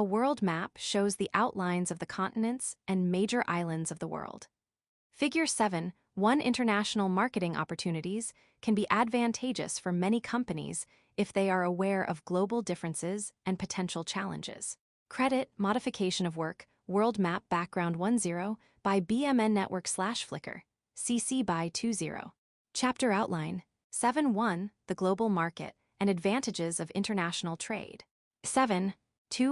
A world map shows the outlines of the continents and major islands of the world. Figure 7, international marketing opportunities can be advantageous for many companies if they are aware of global differences and potential challenges. Credit, modification of work, world map background 10 by BMN Network/Flickr, CC by 20. Chapter outline, 7.1, the global market and advantages of international trade. 7.2,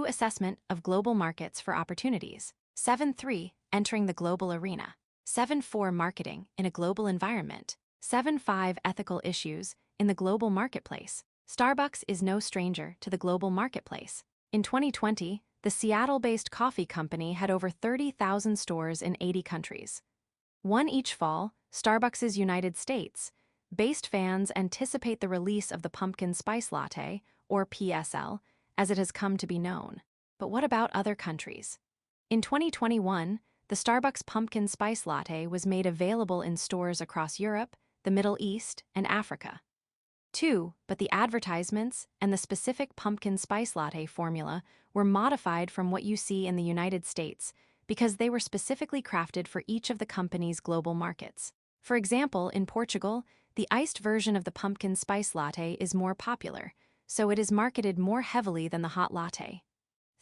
assessment of global markets for opportunities. 7.3, entering the global arena. 7.4, marketing in a global environment. 7.5, ethical issues in the global marketplace. Starbucks is no stranger to the global marketplace. In 2020, the Seattle-based coffee company had over 30,000 stores in 80 countries. One each fall, Starbucks' United States-based fans anticipate the release of the pumpkin spice latte, or PSL, as it has come to be known. But what about other countries? In 2021, the Starbucks pumpkin spice latte was made available in stores across Europe, the Middle East, and Africa. 2. But the advertisements and the specific pumpkin spice latte formula were modified from what you see in the United States because they were specifically crafted for each of the company's global markets. For example, in Portugal, the iced version of the pumpkin spice latte is more popular, so it is marketed more heavily than the hot latte.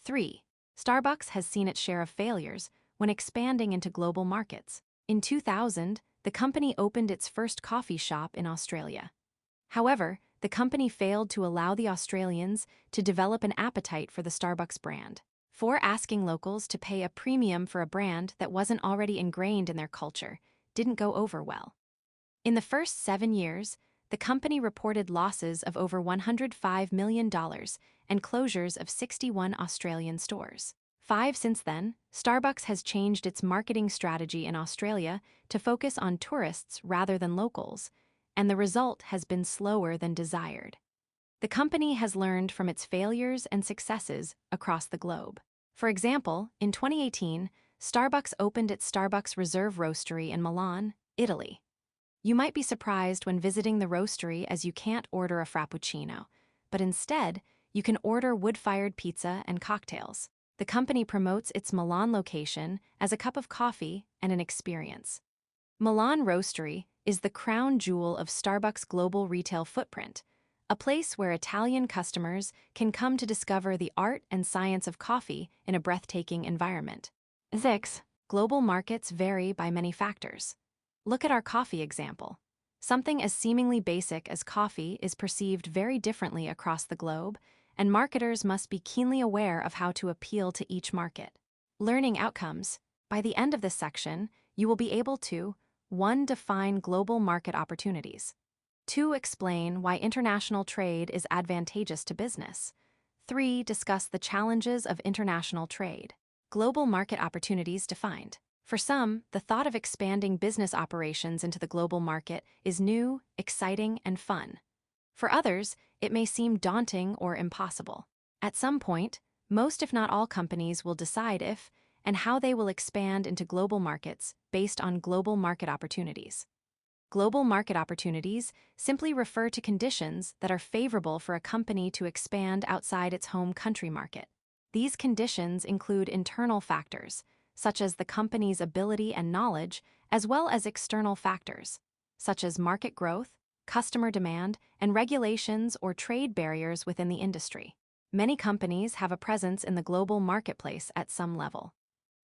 3. Starbucks has seen its share of failures when expanding into global markets. In 2000, the company opened its first coffee shop in Australia. However, the company failed to allow the Australians to develop an appetite for the Starbucks brand. 4. Asking locals to pay a premium for a brand that wasn't already ingrained in their culture didn't go over well. In the first 7 years, the company reported losses of over $105 million and closures of 61 Australian stores. 5. Since then, Starbucks has changed its marketing strategy in Australia to focus on tourists rather than locals, and the result has been slower than desired. The company has learned from its failures and successes across the globe. For example, in 2018, Starbucks opened its Starbucks Reserve Roastery in Milan, Italy. You might be surprised when visiting the roastery as you can't order a frappuccino, but instead, you can order wood-fired pizza and cocktails. The company promotes its Milan location as a cup of coffee and an experience. Milan Roastery is the crown jewel of Starbucks' global retail footprint, a place where Italian customers can come to discover the art and science of coffee in a breathtaking environment. 6. Global markets vary by many factors. Look at our coffee example. Something as seemingly basic as coffee is perceived very differently across the globe, and marketers must be keenly aware of how to appeal to each market. Learning outcomes. By the end of this section, you will be able to 1. Define global market opportunities. 2. Explain why international trade is advantageous to business. 3. Discuss the challenges of international trade. Global market opportunities defined. For some, the thought of expanding business operations into the global market is new, exciting, and fun. For others, it may seem daunting or impossible. At some point, most if not all companies will decide if and how they will expand into global markets based on global market opportunities. Global market opportunities simply refer to conditions that are favorable for a company to expand outside its home country market. These conditions include internal factors, such as the company's ability and knowledge, as well as external factors, such as market growth, customer demand, and regulations or trade barriers within the industry. Many companies have a presence in the global marketplace at some level.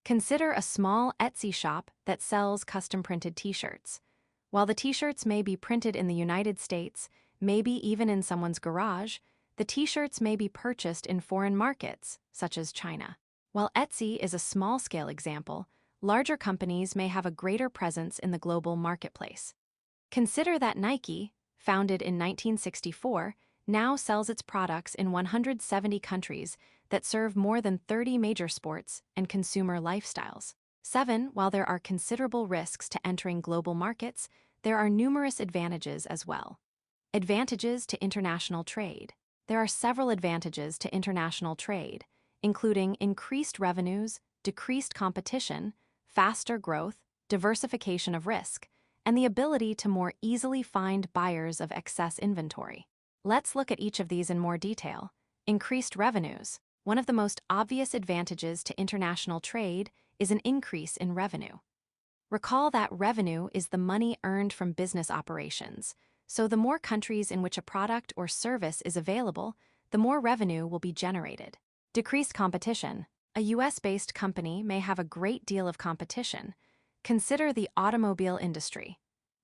Consider a small Etsy shop that sells custom-printed t-shirts. While the t-shirts may be printed in the United States, maybe even in someone's garage, the t-shirts may be purchased in foreign markets, such as China. While Etsy is a small-scale example, larger companies may have a greater presence in the global marketplace. Consider that Nike, founded in 1964, now sells its products in 170 countries that serve more than 30 major sports and consumer lifestyles. 7. While there are considerable risks to entering global markets, there are numerous advantages as well. Advantages to international trade. There are several advantages to international trade, including increased revenues, decreased competition, faster growth, diversification of risk, and the ability to more easily find buyers of excess inventory. Let's look at each of these in more detail. Increased revenues. One of the most obvious advantages to international trade is an increase in revenue. Recall that revenue is the money earned from business operations, so the more countries in which a product or service is available, the more revenue will be generated. Decreased competition. A US-based company may have a great deal of competition. Consider the automobile industry.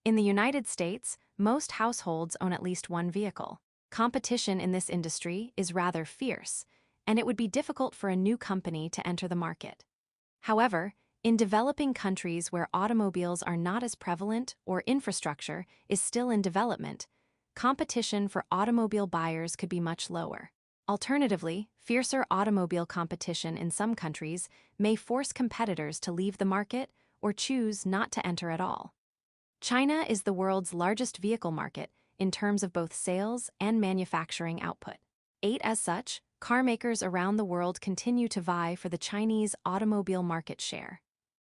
In the United States, most households own at least one vehicle. Competition in this industry is rather fierce, and it would be difficult for a new company to enter the market. However, in developing countries where automobiles are not as prevalent or infrastructure is still in development, competition for automobile buyers could be much lower. Alternatively, fiercer automobile competition in some countries may force competitors to leave the market or choose not to enter at all. China is the world's largest vehicle market in terms of both sales and manufacturing output. As such, car makers around the world continue to vie for the Chinese automobile market share.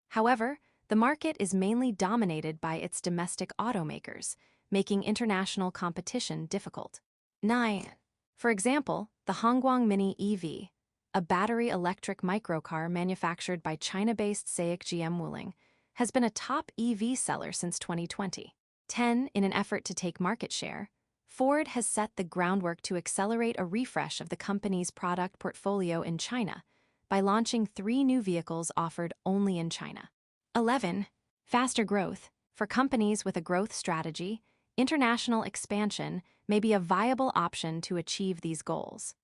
However, the market is mainly dominated by its domestic automakers, making international competition difficult. 9. For example, the Hongguang Mini EV, a battery-electric microcar manufactured by China-based SAIC GM Wuling, has been a top EV seller since 2020. 10. In an effort to take market share, Ford has set the groundwork to accelerate a refresh of the company's product portfolio in China by launching 3 new vehicles offered only in China. 11. Faster growth. For companies with a growth strategy, international expansion may be a viable option to achieve these goals.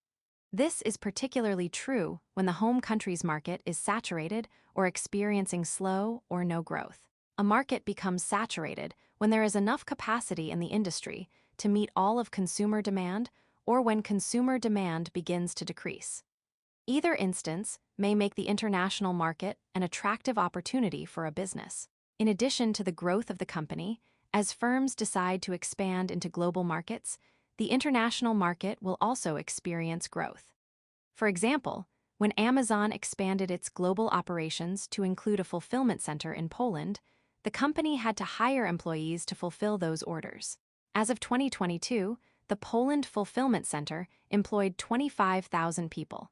This is particularly true when the home country's market is saturated or experiencing slow or no growth. A market becomes saturated when there is enough capacity in the industry to meet all of consumer demand or when consumer demand begins to decrease. Either instance may make the international market an attractive opportunity for a business. In addition to the growth of the company, as firms decide to expand into global markets, the international market will also experience growth. For example, when Amazon expanded its global operations to include a fulfillment center in Poland, the company had to hire employees to fulfill those orders. As of 2022, the Poland Fulfillment Center employed 25,000 people.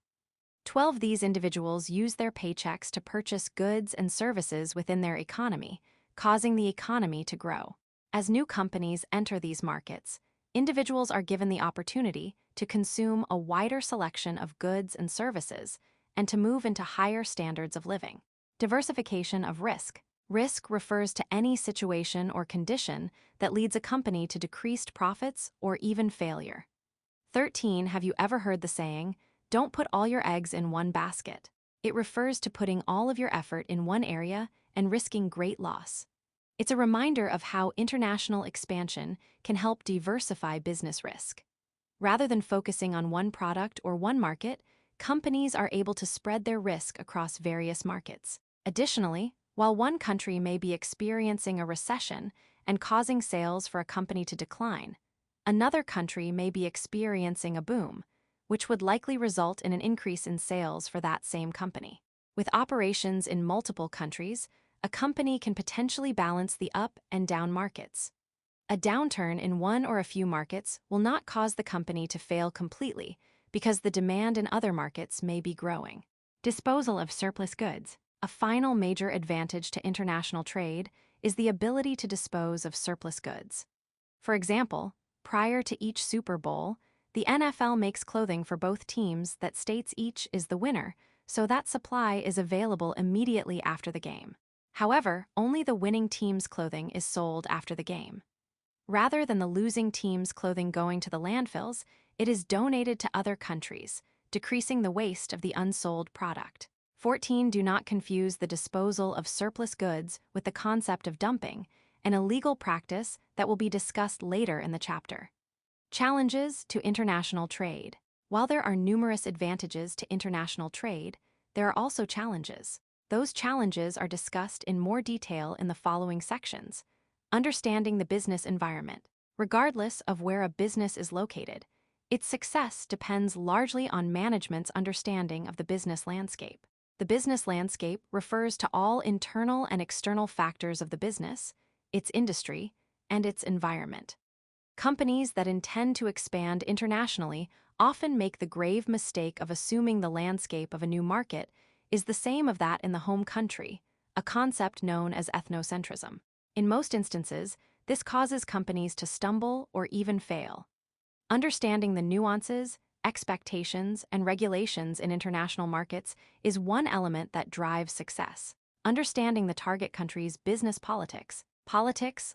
12 of these individuals used their paychecks to purchase goods and services within their economy, causing the economy to grow. As new companies enter these markets, individuals are given the opportunity to consume a wider selection of goods and services and to move into higher standards of living. Diversification of risk. Risk refers to any situation or condition that leads a company to decreased profits or even failure. 13. Have you ever heard the saying, "Don't put all your eggs in one basket"? It refers to putting all of your effort in one area and risking great loss. It's a reminder of how international expansion can help diversify business risk. Rather than focusing on one product or one market, companies are able to spread their risk across various markets. Additionally, while one country may be experiencing a recession and causing sales for a company to decline, another country may be experiencing a boom, which would likely result in an increase in sales for that same company. With operations in multiple countries, a company can potentially balance the up and down markets. A downturn in one or a few markets will not cause the company to fail completely because the demand in other markets may be growing. Disposal of surplus goods. A final major advantage to international trade is the ability to dispose of surplus goods. For example, prior to each Super Bowl, the NFL makes clothing for both teams that states each is the winner, so that supply is available immediately after the game. However, only the winning team's clothing is sold after the game. Rather than the losing team's clothing going to the landfills, it is donated to other countries, decreasing the waste of the unsold product. 14. Do not confuse the disposal of surplus goods with the concept of dumping, an illegal practice that will be discussed later in the chapter. Challenges to international trade. While there are numerous advantages to international trade, there are also challenges. Those challenges are discussed in more detail in the following sections. Understanding the business environment. Regardless of where a business is located, its success depends largely on management's understanding of the business landscape. The business landscape refers to all internal and external factors of the business, its industry, and its environment. Companies that intend to expand internationally often make the grave mistake of assuming the landscape of a new market is the same of that in the home country, a concept known as ethnocentrism. In most instances, this causes companies to stumble or even fail. Understanding the nuances, expectations, and regulations in international markets is one element that drives success. Understanding the target country's business politics,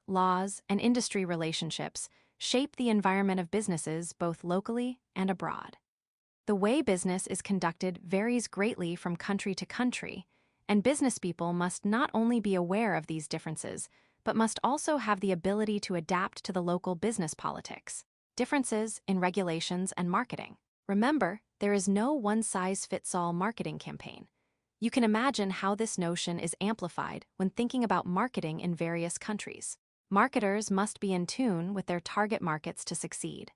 laws, and industry relationships shape the environment of businesses both locally and abroad. The way business is conducted varies greatly from country to country, and business people must not only be aware of these differences, but must also have the ability to adapt to the local business politics, differences in regulations and marketing. Remember, there is no one-size-fits-all marketing campaign. You can imagine how this notion is amplified when thinking about marketing in various countries. Marketers must be in tune with their target markets to succeed.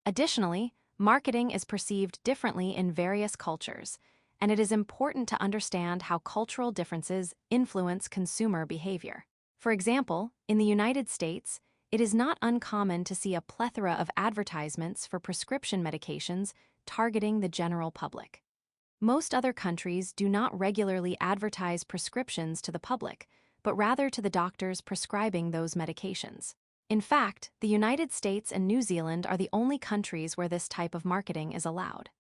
Additionally, marketing is perceived differently in various cultures, and it is important to understand how cultural differences influence consumer behavior. For example, in the United States, it is not uncommon to see a plethora of advertisements for prescription medications targeting the general public. Most other countries do not regularly advertise prescriptions to the public, but rather to the doctors prescribing those medications. In fact, the United States and New Zealand are the only countries where this type of marketing is allowed.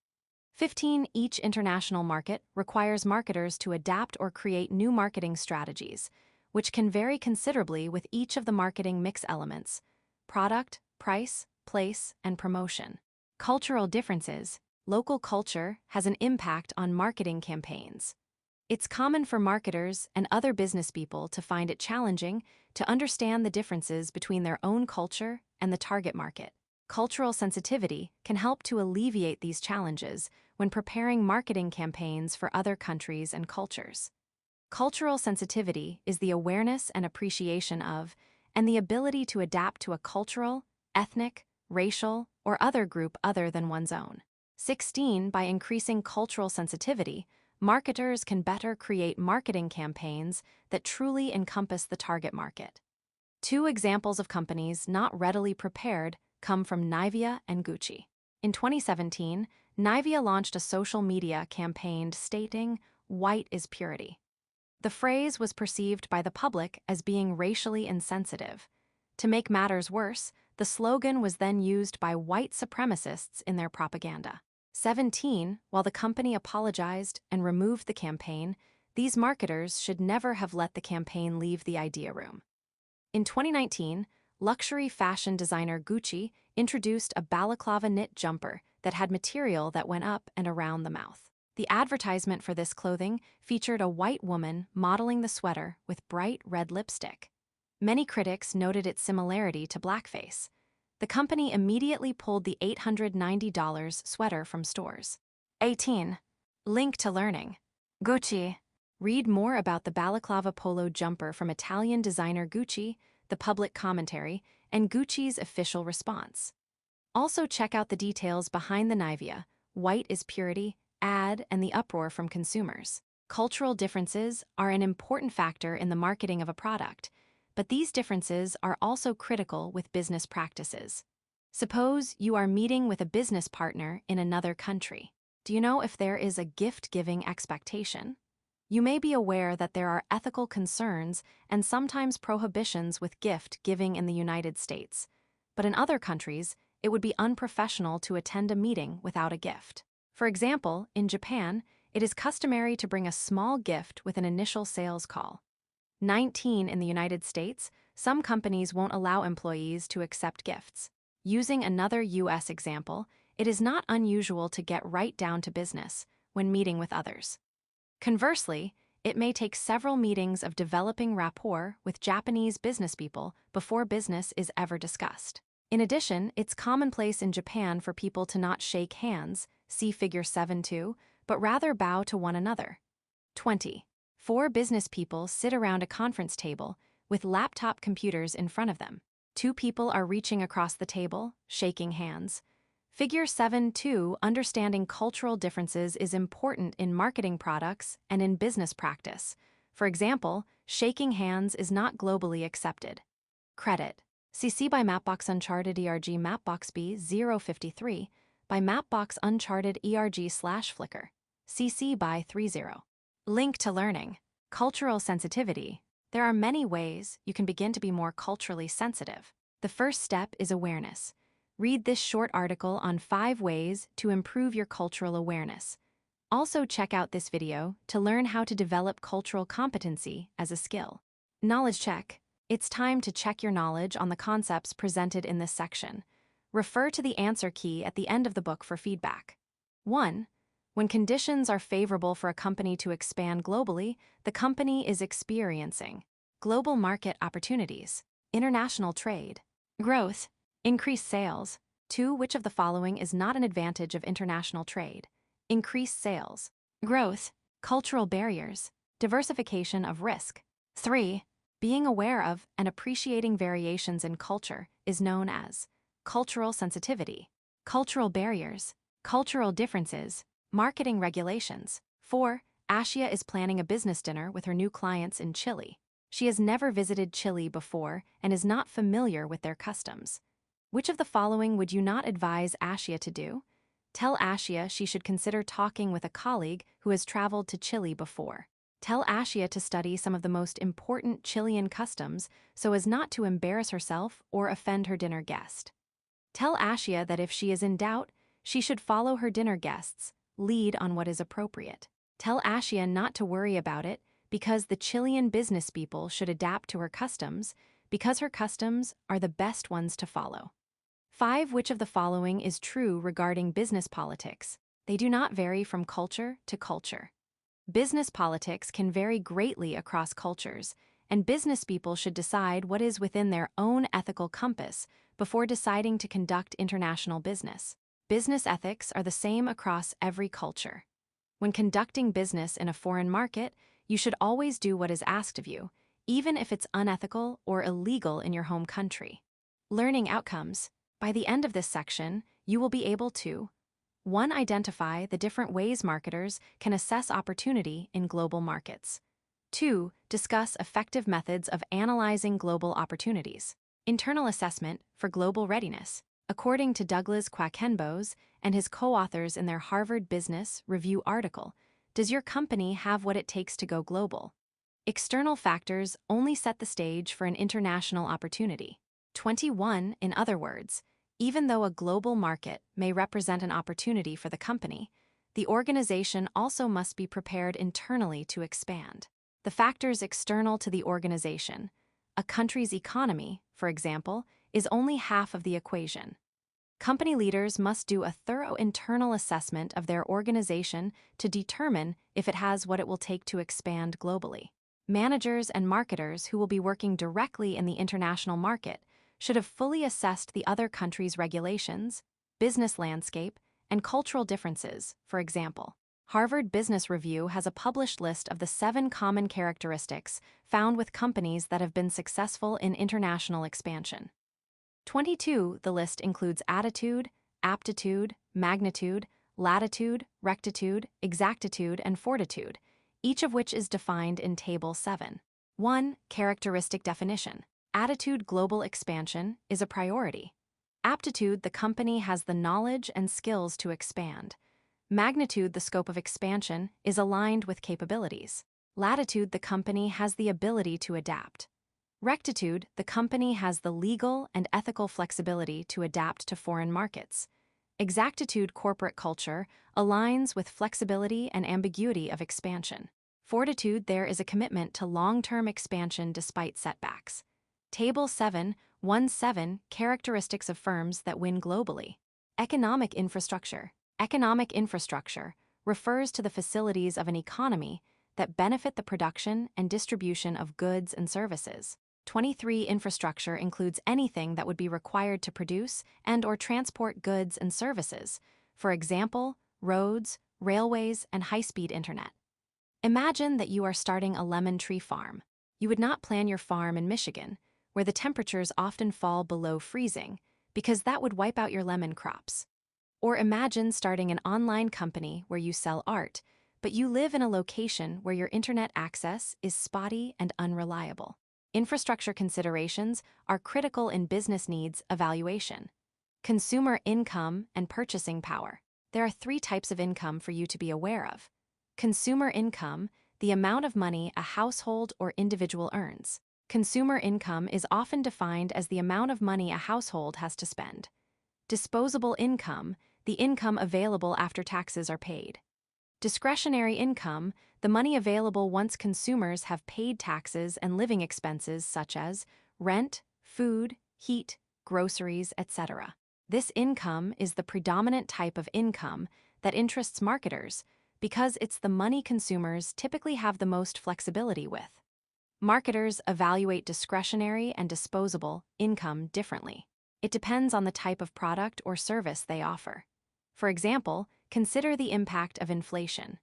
15. Each international market requires marketers to adapt or create new marketing strategies, which can vary considerably with each of the marketing mix elements: product, price, place, and promotion. Cultural differences. Local culture has an impact on marketing campaigns. It's common for marketers and other business people to find it challenging to understand the differences between their own culture and the target market. Cultural sensitivity can help to alleviate these challenges when preparing marketing campaigns for other countries and cultures. Cultural sensitivity is the awareness and appreciation of, and the ability to adapt to a cultural, ethnic, racial, or other group other than one's own. 16. By increasing cultural sensitivity, marketers can better create marketing campaigns that truly encompass the target market. 2 examples of companies not readily prepared come from Nivea and Gucci. In 2017, Nivea launched a social media campaign stating, "White is purity." The phrase was perceived by the public as being racially insensitive. To make matters worse, the slogan was then used by white supremacists in their propaganda. 17. While the company apologized and removed the campaign, these marketers should never have let the campaign leave the idea room. In 2019, luxury fashion designer Gucci introduced a balaclava knit jumper that had material that went up and around the mouth. The advertisement for this clothing featured a white woman modeling the sweater with bright red lipstick. Many critics noted its similarity to blackface. The company immediately pulled the $890 sweater from stores. 18. Link to learning. Gucci. Read more about the balaclava polo jumper from Italian designer Gucci, the public commentary, and Gucci's official response. Also check out the details behind the Nivea, "White is purity" ad and the uproar from consumers. Cultural differences are an important factor in the marketing of a product, but these differences are also critical with business practices. Suppose you are meeting with a business partner in another country. Do you know if there is a gift-giving expectation? You may be aware that there are ethical concerns and sometimes prohibitions with gift-giving in the United States, but in other countries, it would be unprofessional to attend a meeting without a gift. For example, in Japan, it is customary to bring a small gift with an initial sales call. 19. In the United States, some companies won't allow employees to accept gifts. Using another U.S. example, it is not unusual to get right down to business when meeting with others. Conversely, it may take several meetings of developing rapport with Japanese business people before business is ever discussed. In addition, it's commonplace in Japan for people to not shake hands, see Figure 7.2, but rather bow to one another. 20. 4 business people sit around a conference table with laptop computers in front of them. 2 people are reaching across the table, shaking hands. Figure 7.2. Understanding cultural differences is important in marketing products and in business practice. For example, shaking hands is not globally accepted. Credit. CC by Mapbox Uncharted ERG Mapbox B053. by Mapbox Uncharted ERG/Flickr. CC by 30. Link to learning. Cultural sensitivity. There are many ways you can begin to be more culturally sensitive. The first step is awareness. Read this short article on 5 ways to improve your cultural awareness. Also check out this video to learn how to develop cultural competency as a skill. Knowledge check. It's time to check your knowledge on the concepts presented in this section. Refer to the answer key at the end of the book for feedback. 1. When conditions are favorable for a company to expand globally, the company is experiencing global market opportunities, international trade, growth, increased sales. 2. Which of the following is not an advantage of international trade? Increased sales, growth, cultural barriers, diversification of risk. 3. Being aware of and appreciating variations in culture is known as cultural sensitivity, cultural barriers, cultural differences, marketing regulations. 4. Ashia is planning a business dinner with her new clients in Chile. She has never visited Chile before and is not familiar with their customs. Which of the following would you not advise Ashia to do? Tell Ashia she should consider talking with a colleague who has traveled to Chile before. Tell Ashia to study some of the most important Chilean customs so as not to embarrass herself or offend her dinner guest. Tell Ashia that if she is in doubt, she should follow her dinner guests, lead on what is appropriate. Tell Ashia not to worry about it because the Chilean business people should adapt to her customs because her customs are the best ones to follow. 5. Which of the following is true regarding business politics? They do not vary from culture to culture. Business politics can vary greatly across cultures, and business people should decide what is within their own ethical compass before deciding to conduct international business. Business ethics are the same across every culture. When conducting business in a foreign market, you should always do what is asked of you, even if it's unethical or illegal in your home country. Learning outcomes. By the end of this section, you will be able to 1. Identify the different ways marketers can assess opportunity in global markets. 2. Discuss effective methods of analyzing global opportunities. Internal assessment for global readiness. According to Douglas Quackenbos and his co-authors in their Harvard Business Review article, does your company have what it takes to go global? External factors only set the stage for an international opportunity. 21. In other words, even though a global market may represent an opportunity for the company, the organization also must be prepared internally to expand. The factors external to the organization, a country's economy, for example, is only half of the equation. Company leaders must do a thorough internal assessment of their organization to determine if it has what it will take to expand globally. Managers and marketers who will be working directly in the international market should have fully assessed the other country's regulations, business landscape, and cultural differences. For example, Harvard Business Review has a published list of the 7 common characteristics found with companies that have been successful in international expansion. 22. The list includes attitude, aptitude, magnitude, latitude, rectitude, exactitude, and fortitude, each of which is defined in Table 7. 1. Characteristic definition. Attitude: global expansion is a priority. Aptitude: the company has the knowledge and skills to expand. Magnitude: the scope of expansion is aligned with capabilities. Latitude: the company has the ability to adapt. Rectitude: the company has the legal and ethical flexibility to adapt to foreign markets. Exactitude: corporate culture aligns with flexibility and ambiguity of expansion. Fortitude: there is a commitment to long-term expansion despite setbacks. Table 7:1-7 Characteristics of firms that win globally. Economic infrastructure. Economic infrastructure refers to the facilities of an economy that benefit the production and distribution of goods and services. 23. Infrastructure includes anything that would be required to produce and/or transport goods and services, for example, roads, railways, and high-speed internet. Imagine that you are starting a lemon tree farm. You would not plan your farm in Michigan, where the temperatures often fall below freezing, because that would wipe out your lemon crops. Or imagine starting an online company where you sell art, but you live in a location where your internet access is spotty and unreliable. Infrastructure considerations are critical in business needs evaluation. Consumer income and purchasing power. There are three types of income for you to be aware of. Consumer income, the amount of money a household or individual earns. Consumer income is often defined as the amount of money a household has to spend. Disposable income, the income available after taxes are paid. Discretionary income, the money available once consumers have paid taxes and living expenses such as rent, food, heat, groceries, etc. This income is the predominant type of income that interests marketers because it's the money consumers typically have the most flexibility with. Marketers evaluate discretionary and disposable income differently. It depends on the type of product or service they offer. For example, consider the impact of inflation.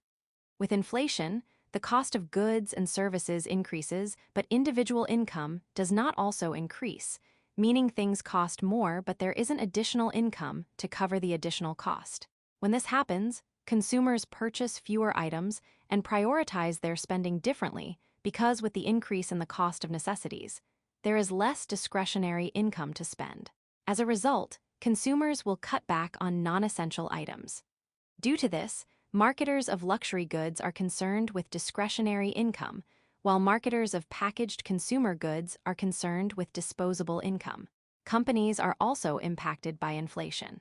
With inflation, the cost of goods and services increases, but individual income does not also increase, meaning things cost more but there isn't additional income to cover the additional cost. When this happens, consumers purchase fewer items and prioritize their spending differently because with the increase in the cost of necessities, there is less discretionary income to spend. As a result, consumers will cut back on non-essential items. Due to this, marketers of luxury goods are concerned with discretionary income, while marketers of packaged consumer goods are concerned with disposable income. Companies are also impacted by inflation.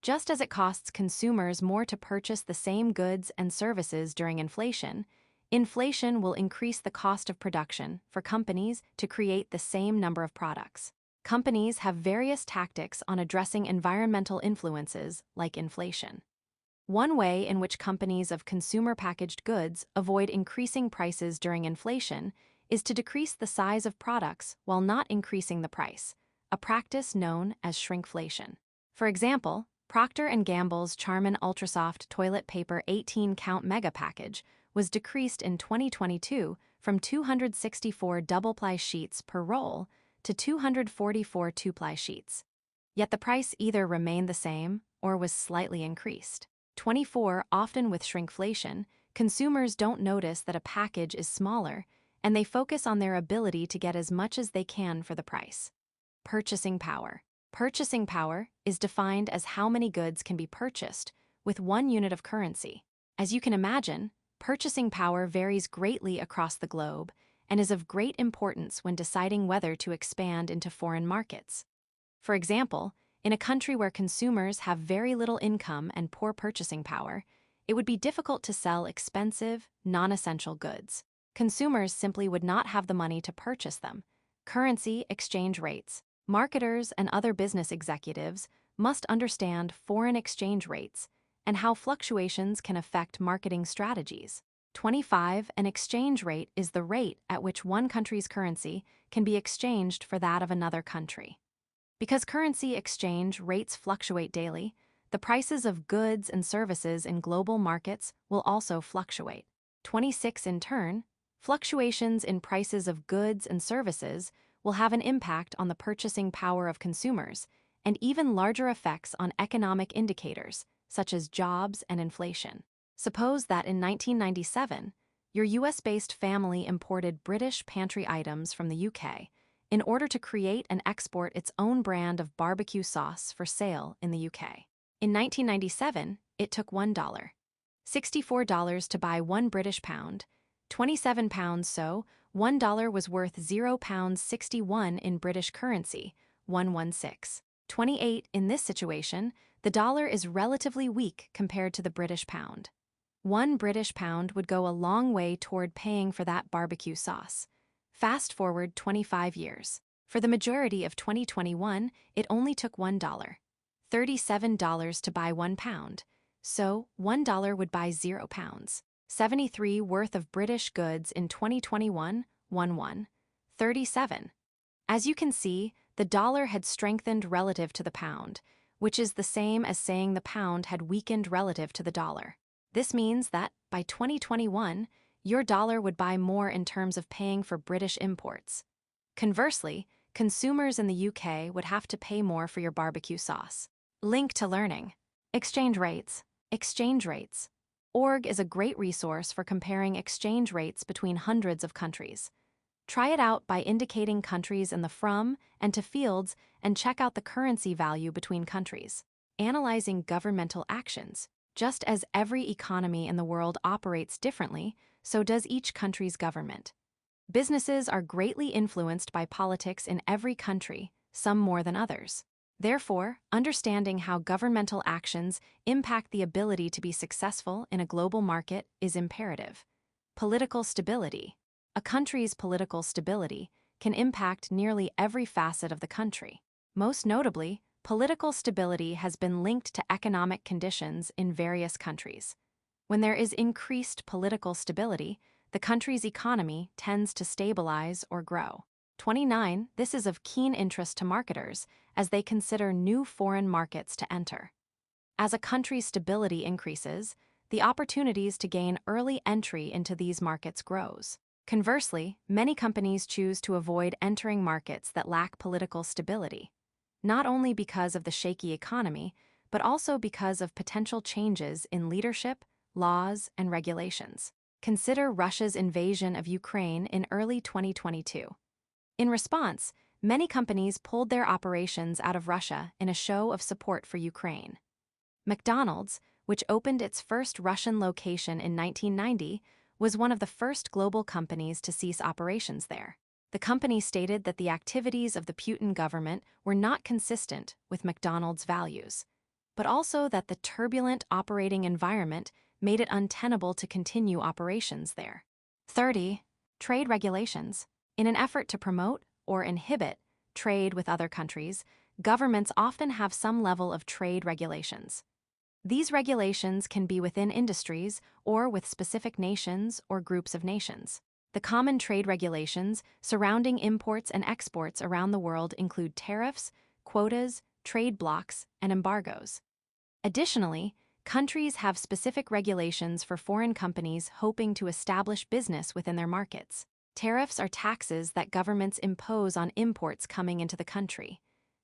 Just as it costs consumers more to purchase the same goods and services during inflation, inflation will increase the cost of production for companies to create the same number of products. Companies have various tactics on addressing environmental influences like inflation. One way in which companies of consumer packaged goods avoid increasing prices during inflation is to decrease the size of products while not increasing the price, a practice known as shrinkflation. For example, Procter & Gamble's Charmin Ultrasoft toilet paper 18-count mega package was decreased in 2022 from 264 double-ply sheets per roll to 244 two-ply sheets. Yet the price either remained the same or was slightly increased. 24. Often with shrinkflation, consumers don't notice that a package is smaller, and they focus on their ability to get as much as they can for the price. Purchasing power. Purchasing power is defined as how many goods can be purchased with one unit of currency. As you can imagine, purchasing power varies greatly across the globe and is of great importance when deciding whether to expand into foreign markets. For example, in a country where consumers have very little income and poor purchasing power, it would be difficult to sell expensive, non-essential goods. Consumers simply would not have the money to purchase them. Currency exchange rates. Marketers and other business executives must understand foreign exchange rates and how fluctuations can affect marketing strategies. 25. An exchange rate is the rate at which one country's currency can be exchanged for that of another country. Because currency exchange rates fluctuate daily, the prices of goods and services in global markets will also fluctuate. 26. In turn, fluctuations in prices of goods and services will have an impact on the purchasing power of consumers and even larger effects on economic indicators, such as jobs and inflation. Suppose that in 1997, your US-based family imported British pantry items from the UK in order to create and export its own brand of barbecue sauce for sale in the UK. In 1997, it took $1. $64 to buy 1 British pound, 27 pounds, so $1 was worth £0.61 in British currency, 116. 28. In this situation, the dollar is relatively weak compared to the British pound. 1 British pound would go a long way toward paying for that barbecue sauce. Fast forward 25 years. For the majority of 2021, it only took $1. $37 to buy 1 pound, so $1 would buy 0 pounds. 73 worth of British goods in 2021, 37. As you can see, the dollar had strengthened relative to the pound, which is the same as saying the pound had weakened relative to the dollar. This means that, by 2021, your dollar would buy more in terms of paying for British imports. Conversely, consumers in the UK would have to pay more for your barbecue sauce. Link to learning. Exchange rates. Exchange rates. Org is a great resource for comparing exchange rates between hundreds of countries. Try it out by indicating countries in the from and to fields and check out the currency value between countries. Analyzing governmental actions. Just as every economy in the world operates differently, so does each country's government. Businesses are greatly influenced by politics in every country, some more than others. Therefore, understanding how governmental actions impact the ability to be successful in a global market is imperative. Political stability. A country's political stability can impact nearly every facet of the country. Most notably, political stability has been linked to economic conditions in various countries. When there is increased political stability, the country's economy tends to stabilize or grow. 29. This is of keen interest to marketers as they consider new foreign markets to enter. As a country's stability increases, the opportunities to gain early entry into these markets grows. Conversely, many companies choose to avoid entering markets that lack political stability, not only because of the shaky economy, but also because of potential changes in leadership, laws, and regulations. Consider Russia's invasion of Ukraine in early 2022. In response, many companies pulled their operations out of Russia in a show of support for Ukraine. McDonald's, which opened its first Russian location in 1990, was one of the first global companies to cease operations there. The company stated that the activities of the Putin government were not consistent with McDonald's values, but also that the turbulent operating environment made it untenable to continue operations there. 30. Trade regulations. In an effort to promote or inhibit trade with other countries, governments often have some level of trade regulations. These regulations can be within industries or with specific nations or groups of nations. The common trade regulations surrounding imports and exports around the world include tariffs, quotas, trade blocks, and embargoes. Additionally, countries have specific regulations for foreign companies hoping to establish business within their markets. Tariffs are taxes that governments impose on imports coming into the country.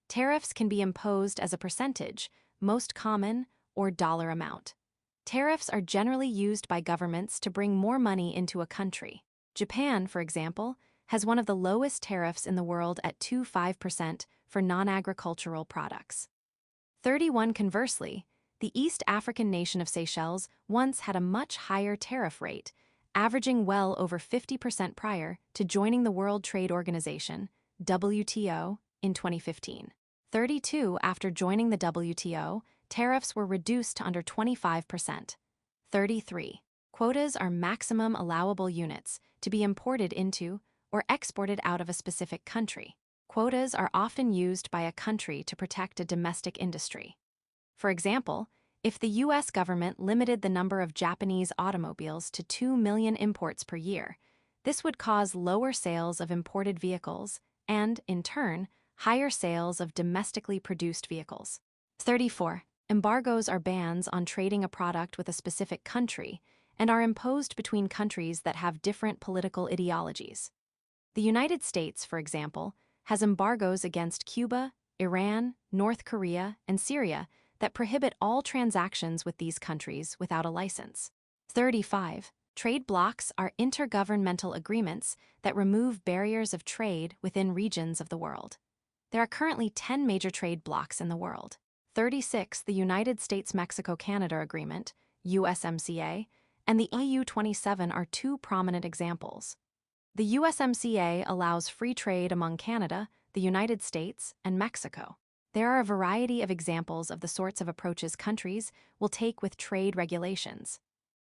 Tariffs can be imposed as a percentage, most common, or dollar amount. Tariffs are generally used by governments to bring more money into a country. Japan, for example, has one of the lowest tariffs in the world at 25% for non-agricultural products. 31. Conversely, the East African nation of Seychelles once had a much higher tariff rate, averaging well over 50% prior to joining the World Trade Organization, WTO, in 2015. 32. After joining the WTO, tariffs were reduced to under 25%. 33. Quotas are maximum allowable units to be imported into or exported out of a specific country. Quotas are often used by a country to protect a domestic industry. For example, if the U.S. government limited the number of Japanese automobiles to 2 million imports per year, this would cause lower sales of imported vehicles and, in turn, higher sales of domestically produced vehicles. 34. Embargoes are bans on trading a product with a specific country and are imposed between countries that have different political ideologies. The United States, for example, has embargoes against Cuba, Iran, North Korea, and Syria that prohibit all transactions with these countries without a license. 35. Trade blocs are intergovernmental agreements that remove barriers of trade within regions of the world. There are currently 10 major trade blocs in the world. 36. The United States-Mexico-Canada Agreement, USMCA, and the EU-27 are two prominent examples. The USMCA allows free trade among Canada, the United States, and Mexico. There are a variety of examples of the sorts of approaches countries will take with trade regulations.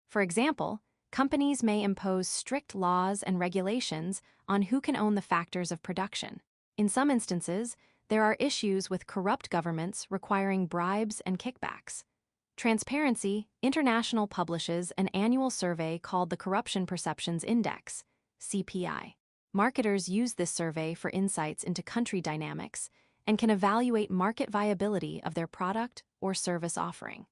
For example, companies may impose strict laws and regulations on who can own the factors of production. In some instances, there are issues with corrupt governments requiring bribes and kickbacks. Transparency International publishes an annual survey called the Corruption Perceptions Index, CPI. Marketers use this survey for insights into country dynamics and can evaluate market viability of their product or service offering.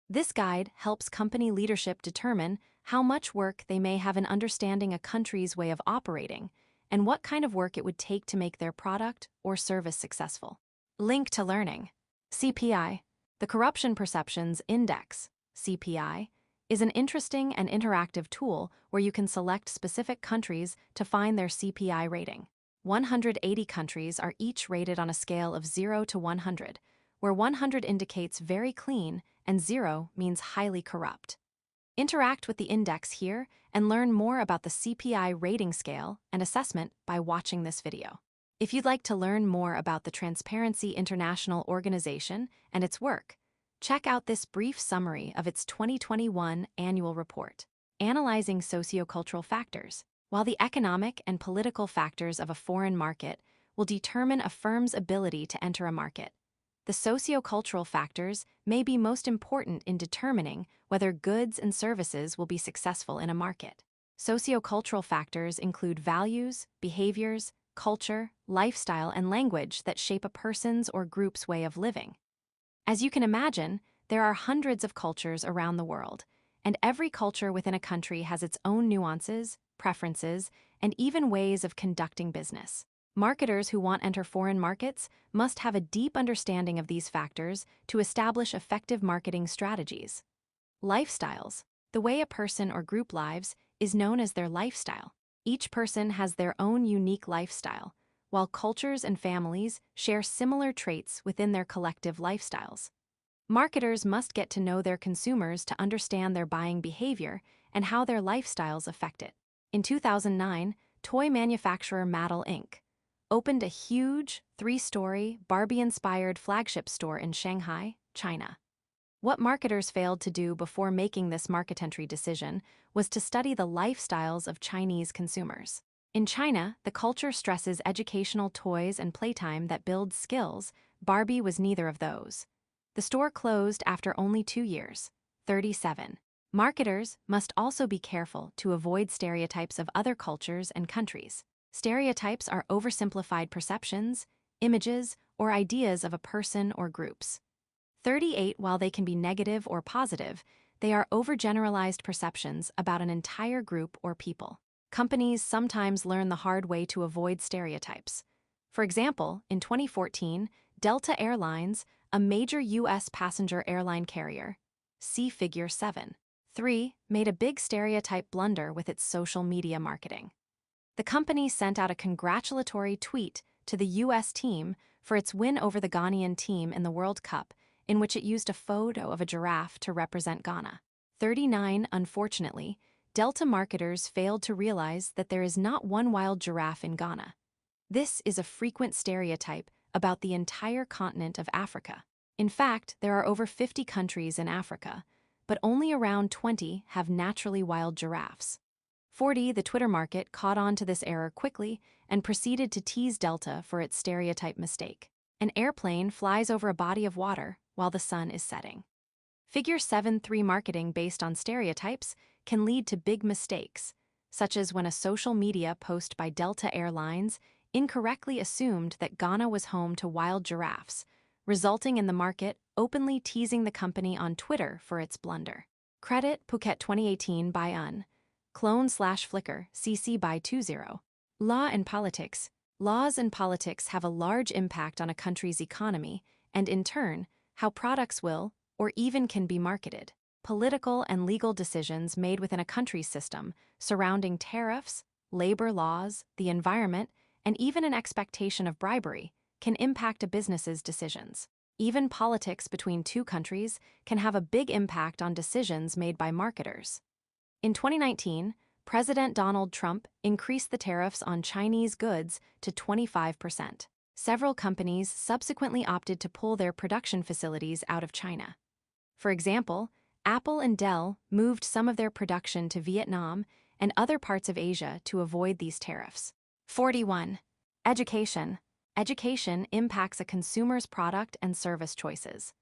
This guide helps company leadership determine how much work they may have in understanding a country's way of operating and what kind of work it would take to make their product or service successful. Link to learning. CPI. The Corruption Perceptions Index, CPI, is an interesting and interactive tool where you can select specific countries to find their CPI rating. 180 countries are each rated on a scale of 0 to 100, where 100 indicates very clean and 0 means highly corrupt. Interact with the index here and learn more about the CPI rating scale and assessment by watching this video. If you'd like to learn more about the Transparency International Organization and its work, check out this brief summary of its 2021 annual report, analyzing sociocultural factors. While the economic and political factors of a foreign market will determine a firm's ability to enter a market, the sociocultural factors may be most important in determining whether goods and services will be successful in a market. Sociocultural factors include values, behaviors, culture, lifestyle, and language that shape a person's or group's way of living. As you can imagine, there are hundreds of cultures around the world, and every culture within a country has its own nuances, preferences, and even ways of conducting business. Marketers who want to enter foreign markets must have a deep understanding of these factors to establish effective marketing strategies. Lifestyles. The way a person or group lives is known as their lifestyle. Each person has their own unique lifestyle, while cultures and families share similar traits within their collective lifestyles. Marketers must get to know their consumers to understand their buying behavior and how their lifestyles affect it. In 2009, toy manufacturer Mattel Inc. opened a huge, 3-story, Barbie-inspired flagship store in Shanghai, China. What marketers failed to do before making this market entry decision was to study the lifestyles of Chinese consumers. In China, the culture stresses educational toys and playtime that build skills. Barbie was neither of those. The store closed after only 2 years. 37. Marketers must also be careful to avoid stereotypes of other cultures and countries. Stereotypes are oversimplified perceptions, images, or ideas of a person or groups. 38. While they can be negative or positive, they are overgeneralized perceptions about an entire group or people. Companies sometimes learn the hard way to avoid stereotypes. For example, in 2014, Delta Airlines, a major U.S. passenger airline carrier, see Figure 7. 3. Made a big stereotype blunder with its social media marketing. The company sent out a congratulatory tweet to the U.S. team for its win over the Ghanaian team in the World Cup, in which it used a photo of a giraffe to represent Ghana. 39. Unfortunately, Delta marketers failed to realize that there is not one wild giraffe in Ghana. This is a frequent stereotype about the entire continent of Africa. In fact, there are over 50 countries in Africa, but only around 20 have naturally wild giraffes. 40. The Twitter market caught on to this error quickly and proceeded to tease Delta for its stereotype mistake. An airplane flies over a body of water while the sun is setting. Figure 7.3 marketing based on stereotypes can lead to big mistakes, such as when a social media post by Delta Airlines incorrectly assumed that Ghana was home to wild giraffes, resulting in the market openly teasing the company on Twitter for its blunder. Credit Phuket 2018 by UN. Clone/Flickr, CC by 20. Law and politics. Laws and politics have a large impact on a country's economy and, in turn, how products will or even can be marketed. Political and legal decisions made within a country's system surrounding tariffs, labor laws, the environment, and even an expectation of bribery can impact a business's decisions. Even politics between two countries can have a big impact on decisions made by marketers. In 2019, President Donald Trump increased the tariffs on Chinese goods to 25%. Several companies subsequently opted to pull their production facilities out of China. For example, Apple and Dell moved some of their production to Vietnam and other parts of Asia to avoid these tariffs. 41. Education. Education impacts a consumer's product and service choices.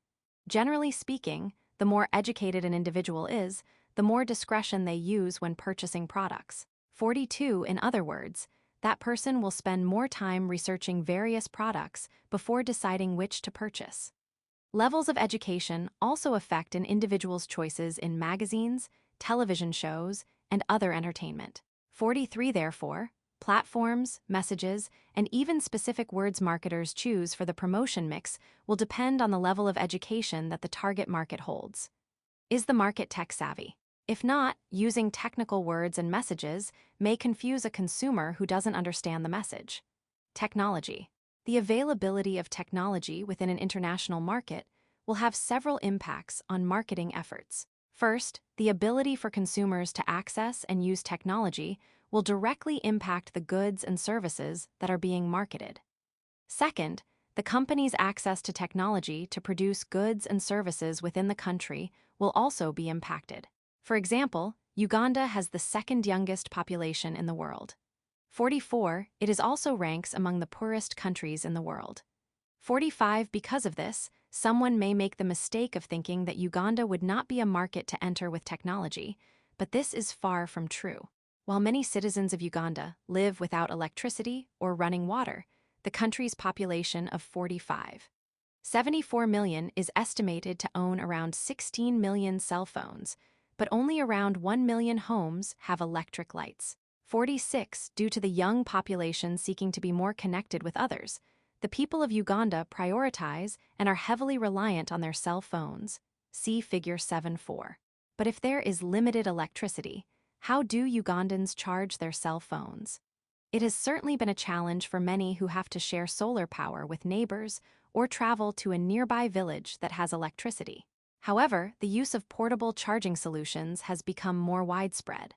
Generally speaking, the more educated an individual is, the more discretion they use when purchasing products. 42. In other words, that person will spend more time researching various products before deciding which to purchase. Levels of education also affect an individual's choices in magazines, television shows, and other entertainment. 43. Therefore, platforms, messages, and even specific words marketers choose for the promotion mix will depend on the level of education that the target market holds. Is the market tech-savvy? If not, using technical words and messages may confuse a consumer who doesn't understand the message. Technology. The availability of technology within an international market will have several impacts on marketing efforts. First, the ability for consumers to access and use technology will directly impact the goods and services that are being marketed. Second, the company's access to technology to produce goods and services within the country will also be impacted. For example, Uganda has the second youngest population in the world. 44, it is also ranks among the poorest countries in the world. 45, because of this, someone may make the mistake of thinking that Uganda would not be a market to enter with technology, but this is far from true. While many citizens of Uganda live without electricity or running water, the country's population of 74 million is estimated to own around 16 million cell phones, but only around 1 million homes have electric lights. 46, due to the young population seeking to be more connected with others, the people of Uganda prioritize and are heavily reliant on their cell phones. See Figure 7.4. But if there is limited electricity, how do Ugandans charge their cell phones? It has certainly been a challenge for many who have to share solar power with neighbors or travel to a nearby village that has electricity. However, the use of portable charging solutions has become more widespread.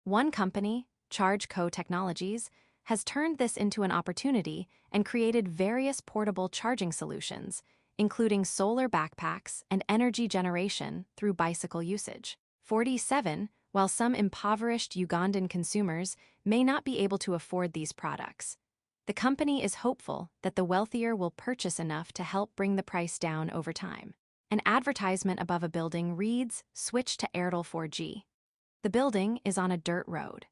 One company, ChargeCo Technologies, has turned this into an opportunity and created various portable charging solutions, including solar backpacks and energy generation through bicycle usage. 47, while some impoverished Ugandan consumers may not be able to afford these products, the company is hopeful that the wealthier will purchase enough to help bring the price down over time. An advertisement above a building reads, "Switch to Airtel 4G." The building is on a dirt road.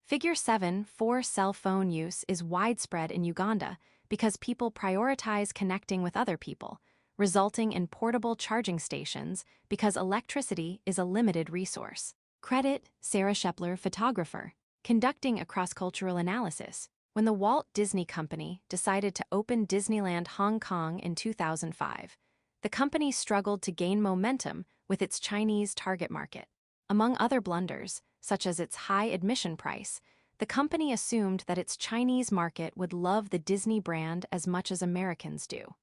Figure 7.4 cell phone use is widespread in Uganda because people prioritize connecting with other people, resulting in portable charging stations because electricity is a limited resource. Credit Sarah Shepler, photographer, conducting a cross-cultural analysis. When the Walt Disney Company decided to open Disneyland Hong Kong in 2005, the company struggled to gain momentum with its Chinese target market. Among other blunders, such as its high admission price, the company assumed that its Chinese market would love the Disney brand as much as Americans do.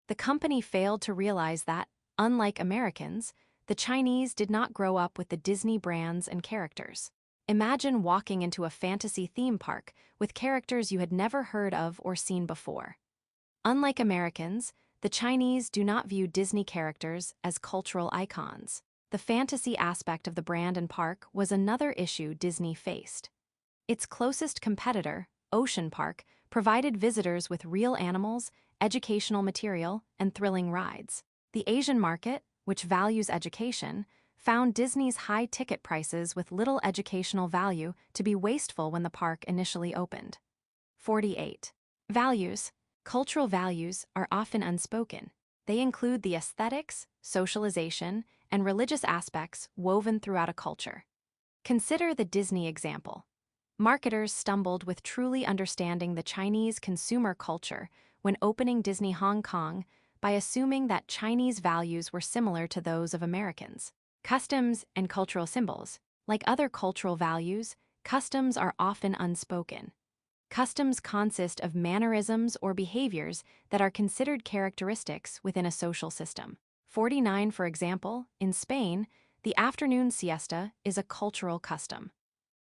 The company failed to realize that, unlike Americans, the Chinese did not grow up with the Disney brands and characters. Imagine walking into a fantasy theme park with characters you had never heard of or seen before. Unlike Americans, the Chinese do not view Disney characters as cultural icons. The fantasy aspect of the brand and park was another issue Disney faced. Its closest competitor, Ocean Park, provided visitors with real animals, educational material, and thrilling rides. The Asian market, which values education, found Disney's high ticket prices with little educational value to be wasteful when the park initially opened. 48. Values. Cultural values are often unspoken. They include the aesthetics, socialization, and religious aspects woven throughout a culture. Consider the Disney example. Marketers stumbled with truly understanding the Chinese consumer culture when opening Disney Hong Kong by assuming that Chinese values were similar to those of Americans. Customs and cultural symbols. Like other cultural values, customs are often unspoken. Customs consist of mannerisms or behaviors that are considered characteristics within a social system. 49, for example, in Spain, the afternoon siesta is a cultural custom.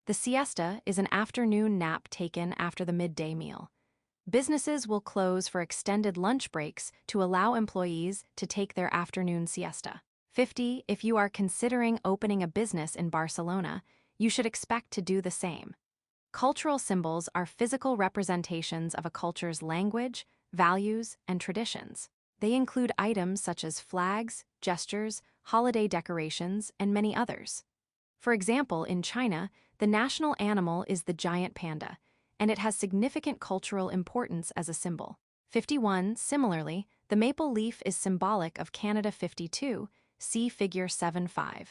The siesta is an afternoon nap taken after the midday meal. Businesses will close for extended lunch breaks to allow employees to take their afternoon siesta. 50, if you are considering opening a business in Barcelona, you should expect to do the same. Cultural symbols are physical representations of a culture's language, values, and traditions. They include items such as flags, gestures, holiday decorations, and many others. For example, in China, the national animal is the giant panda, and it has significant cultural importance as a symbol. 51, similarly, the maple leaf is symbolic of Canada. 52, see Figure 7.5.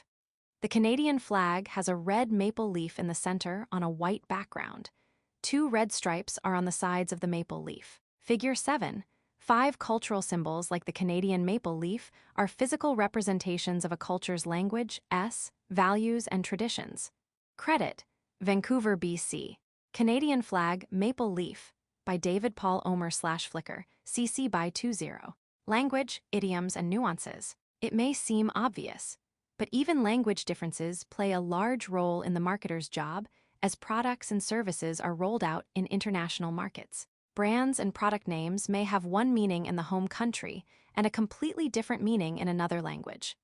The Canadian flag has a red maple leaf in the center on a white background. 2 red stripes are on the sides of the maple leaf. Figure 7. 5 cultural symbols like the Canadian maple leaf are physical representations of a culture's language, values, and traditions. Credit: Vancouver, BC. Canadian flag, maple leaf, by David Paul Omer/Flickr, CC by 20. Language, idioms, and nuances. It may seem obvious, but even language differences play a large role in the marketer's job as products and services are rolled out in international markets. Brands and product names may have one meaning in the home country and a completely different meaning in another language.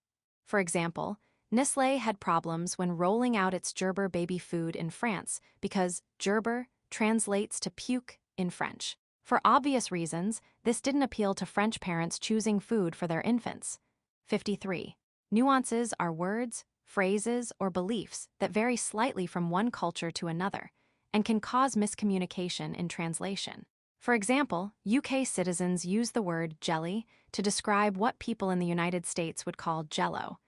For example, Nestlé had problems when rolling out its Gerber baby food in France because Gerber translates to puke in French. For obvious reasons, this didn't appeal to French parents choosing food for their infants. 53. Nuances are words, phrases, or beliefs that vary slightly from one culture to another and can cause miscommunication in translation. For example, UK citizens use the word jelly to describe what people in the United States would call jello,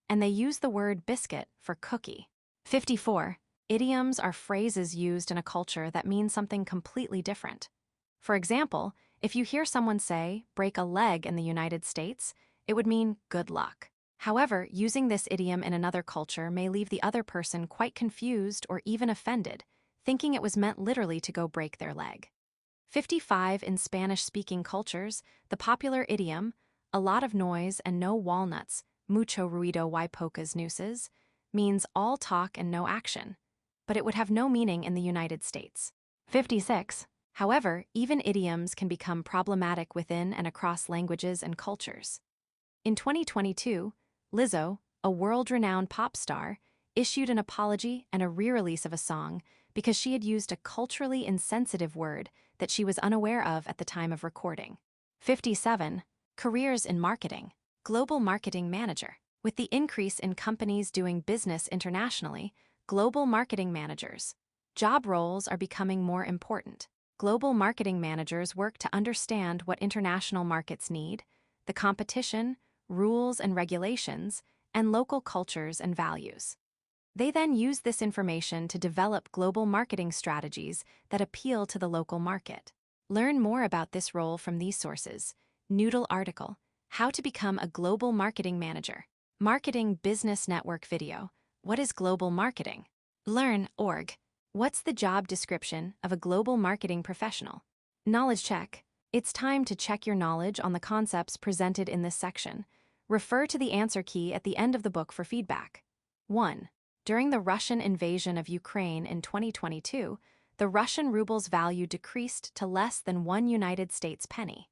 and they use the word biscuit for cookie. 54. Idioms are phrases used in a culture that mean something completely different. For example, if you hear someone say, break a leg in the United States, it would mean good luck. However, using this idiom in another culture may leave the other person quite confused or even offended, thinking it was meant literally to go break their leg. 55. In Spanish-speaking cultures, the popular idiom, a lot of noise and no walnuts, mucho ruido y pocas nueces, means all talk and no action, but it would have no meaning in the United States. 56. However, even idioms can become problematic within and across languages and cultures. In 2022, Lizzo, a world-renowned pop star, issued an apology and a re-release of a song because she had used a culturally insensitive word that she was unaware of at the time of recording. 57. Careers in marketing. Global marketing manager. With the increase in companies doing business internationally, global marketing managers' job roles are becoming more important. Global marketing managers work to understand what international markets need, the competition, rules and regulations, and local cultures and values. They then use this information to develop global marketing strategies that appeal to the local market. Learn more about this role from these sources. Noodle article, How to Become a Global Marketing Manager. Marketing Business Network video, What is Global Marketing? Learn org. What's the job description of a global marketing professional? Knowledge check. It's time to check your knowledge on the concepts presented in this section. Refer to the answer key at the end of the book for feedback. 1. During the Russian invasion of Ukraine in 2022, the Russian ruble's value decreased to less than 1 United States penny.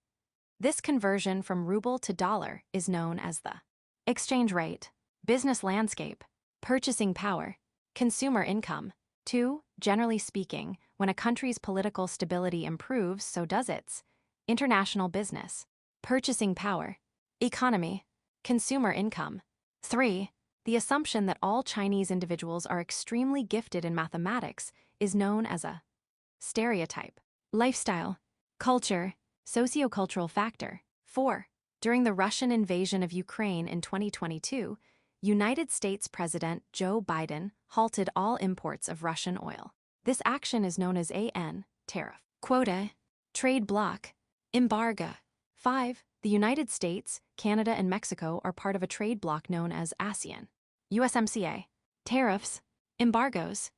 This conversion from ruble to dollar is known as the exchange rate. Business landscape, purchasing power, consumer income. 2. Generally speaking, when a country's political stability improves, so does its international business, purchasing power, economy, consumer income. 3. The assumption that all Chinese individuals are extremely gifted in mathematics is known as a stereotype. Lifestyle, culture, sociocultural factor. 4. During the Russian invasion of Ukraine in 2022, United States President Joe Biden halted all imports of Russian oil. This action is known as an tariff. Quota, trade bloc, embargo. 5. The United States, Canada, and Mexico are part of a trade bloc known as ASEAN. USMCA. Tariffs, embargoes.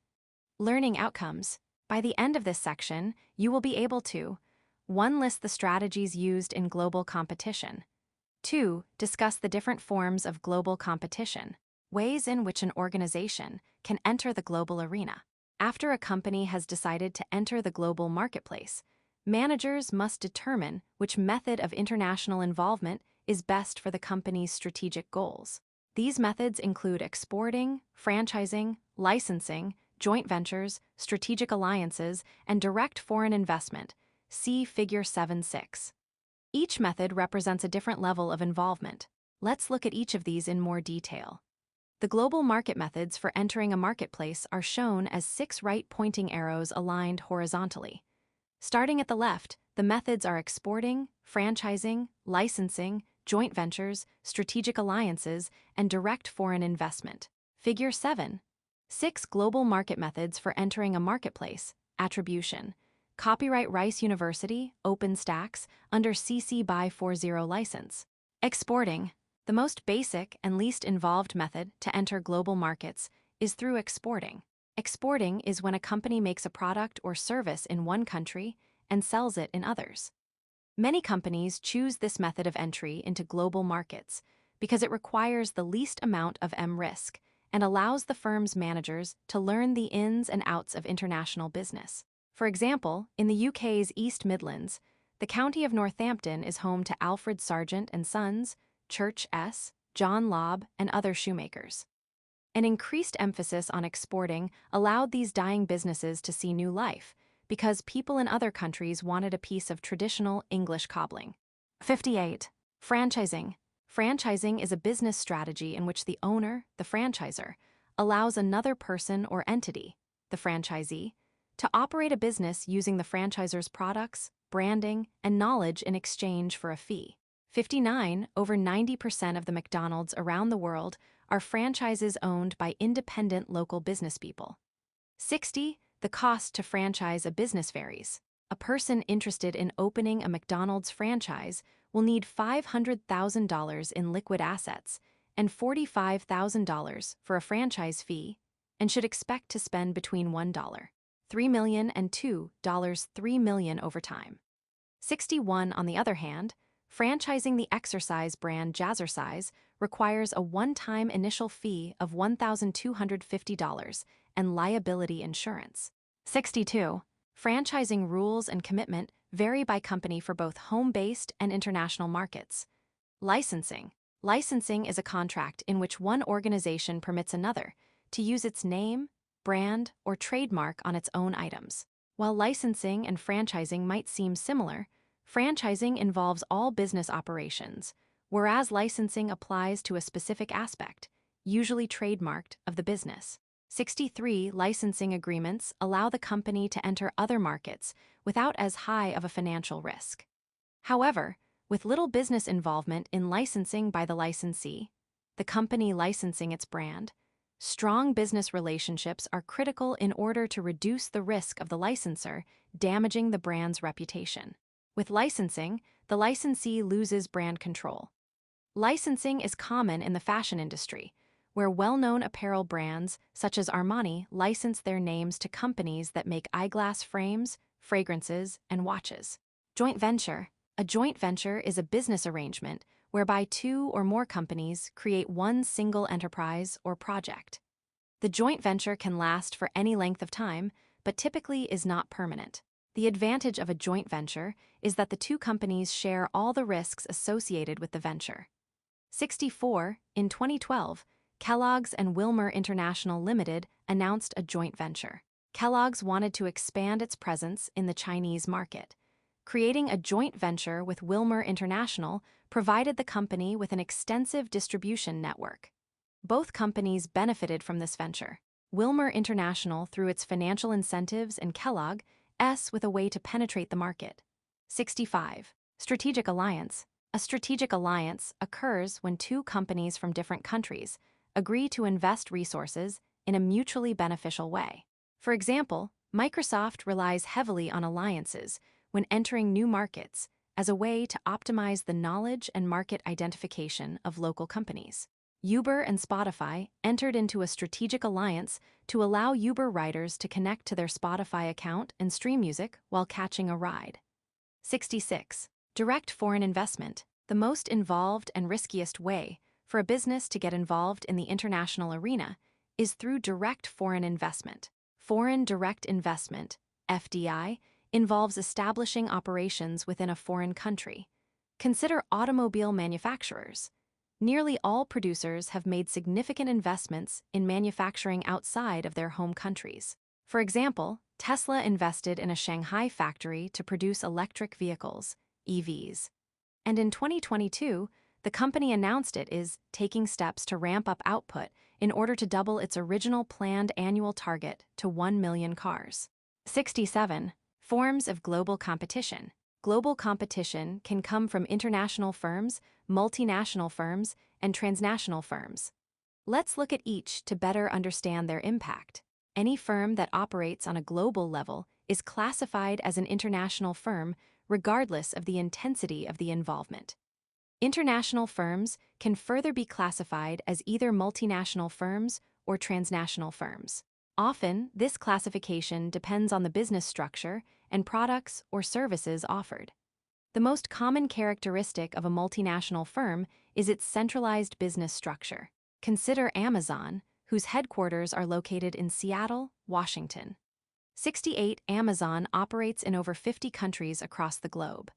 Learning outcomes. By the end of this section, you will be able to 1. List the strategies used in global competition. 2. Discuss the different forms of global competition, ways in which an organization can enter the global arena. After a company has decided to enter the global marketplace, managers must determine which method of international involvement is best for the company's strategic goals. These methods include exporting, franchising, licensing, joint ventures, strategic alliances, and direct foreign investment. See Figure 7.6. Each method represents a different level of involvement. Let's look at each of these in more detail. The global market methods for entering a marketplace are shown as 6 right-pointing arrows aligned horizontally. Starting at the left, the methods are exporting, franchising, licensing, joint ventures, strategic alliances, and direct foreign investment. Figure 7. 6 global market methods for entering a marketplace. Attribution. Copyright Rice University, OpenStax, under CC BY 40 license. Exporting. The most basic and least involved method to enter global markets is through exporting. Exporting is when a company makes a product or service in one country and sells it in others. Many companies choose this method of entry into global markets because it requires the least amount of risk and allows the firm's managers to learn the ins and outs of international business. For example, in the UK's East Midlands, the county of Northampton is home to Alfred Sargent and Sons, Church S., John Lobb, and other shoemakers. An increased emphasis on exporting allowed these dying businesses to see new life because people in other countries wanted a piece of traditional English cobbling. 58. Franchising. Franchising is a business strategy in which the owner, the franchisor, allows another person or entity, the franchisee, to operate a business using the franchisor's products, branding, and knowledge in exchange for a fee. 59. Over 90% of the McDonald's around the world are franchises owned by independent local business people. 60. The cost to franchise a business varies. A person interested in opening a McDonald's franchise will need $500,000 in liquid assets and $45,000 for a franchise fee and should expect to spend between $1.3 million and $2.3 million over time. 61. On the other hand, franchising the exercise brand Jazzercise requires a one-time initial fee of $1,250 and liability insurance. 62. Franchising rules and commitment vary by company for both home-based and international markets. Licensing. Licensing is a contract in which one organization permits another to use its name, brand, or trademark on its own items. While licensing and franchising might seem similar, franchising involves all business operations, whereas licensing applies to a specific aspect, usually trademarked, of the business. 63. Licensing agreements allow the company to enter other markets without as high of a financial risk. However, with little business involvement in licensing by the licensee, the company licensing its brand, strong business relationships are critical in order to reduce the risk of the licensor damaging the brand's reputation. With licensing, the licensee loses brand control. Licensing is common in the fashion industry, where well-known apparel brands such as Armani license their names to companies that make eyeglass frames, fragrances, and watches. Joint venture. A joint venture is a business arrangement whereby two or more companies create one single enterprise or project. The joint venture can last for any length of time, but typically is not permanent. The advantage of a joint venture is that the two companies share all the risks associated with the venture. 64. In 2012, Kellogg's and Wilmer International Limited announced a joint venture. Kellogg's wanted to expand its presence in the Chinese market. Creating a joint venture with Wilmer International provided the company with an extensive distribution network. Both companies benefited from this venture. Wilmer International through its financial incentives and Kellogg's with a way to penetrate the market. 65. Strategic alliance. A strategic alliance occurs when two companies from different countries agree to invest resources in a mutually beneficial way. For example, Microsoft relies heavily on alliances when entering new markets as a way to optimize the knowledge and market identification of local companies. Uber and Spotify entered into a strategic alliance to allow Uber riders to connect to their Spotify account and stream music while catching a ride. 66. Direct foreign investment. The most involved and riskiest way for a business to get involved in the international arena is through direct foreign investment. Foreign direct investment, FDI, involves establishing operations within a foreign country. Consider automobile manufacturers. Nearly all producers have made significant investments in manufacturing outside of their home countries. For example, Tesla invested in a Shanghai factory to produce electric vehicles, EVs. And in 2022, the company announced it is taking steps to ramp up output in order to double its original planned annual target to 1 million cars. 67. Forms of global competition. Global competition can come from international firms, multinational firms, and transnational firms. Let's look at each to better understand their impact. Any firm that operates on a global level is classified as an international firm regardless of the intensity of the involvement. International firms can further be classified as either multinational firms or transnational firms. Often, this classification depends on the business structure and products or services offered. The most common characteristic of a multinational firm is its centralized business structure. Consider Amazon, whose headquarters are located in Seattle, Washington. 68 Amazon operates in over 50 countries across the globe.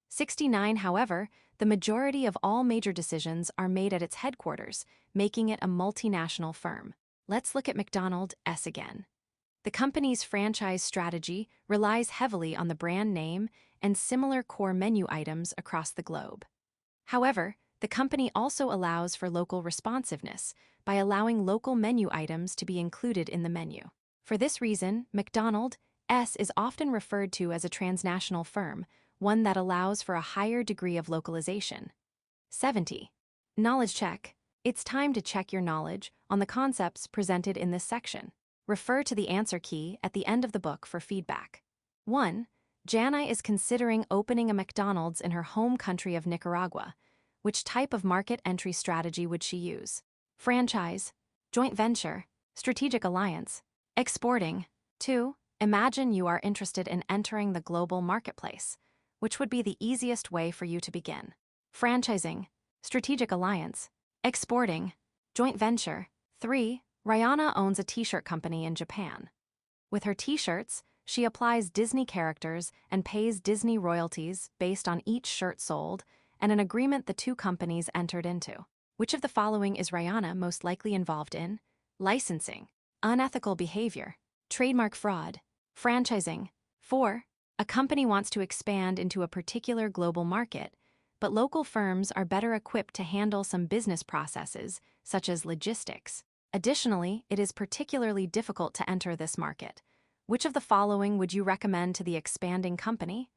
69, however, the majority of all major decisions are made at its headquarters, making it a multinational firm. Let's look at McDonald's again. The company's franchise strategy relies heavily on the brand name and similar core menu items across the globe. However, the company also allows for local responsiveness by allowing local menu items to be included in the menu. For this reason, McDonald's is often referred to as a transnational firm, one that allows for a higher degree of localization. 70. Knowledge check. It's time to check your knowledge on the concepts presented in this section. Refer to the answer key at the end of the book for feedback. 1. Jana is considering opening a McDonald's in her home country of Nicaragua. Which type of market entry strategy would she use? Franchise, joint venture, strategic alliance, exporting. 2. Imagine you are interested in entering the global marketplace. Which would be the easiest way for you to begin? Franchising, strategic alliance, exporting, joint venture. 3. Rihanna owns a t-shirt company in Japan. With her t-shirts, she applies Disney characters and pays Disney royalties based on each shirt sold and an agreement the two companies entered into. Which of the following is Rihanna most likely involved in? Licensing, unethical behavior, trademark fraud, franchising. 4. A company wants to expand into a particular global market, but local firms are better equipped to handle some business processes, such as logistics. Additionally, it is particularly difficult to enter this market. Which of the following would you recommend to the expanding company?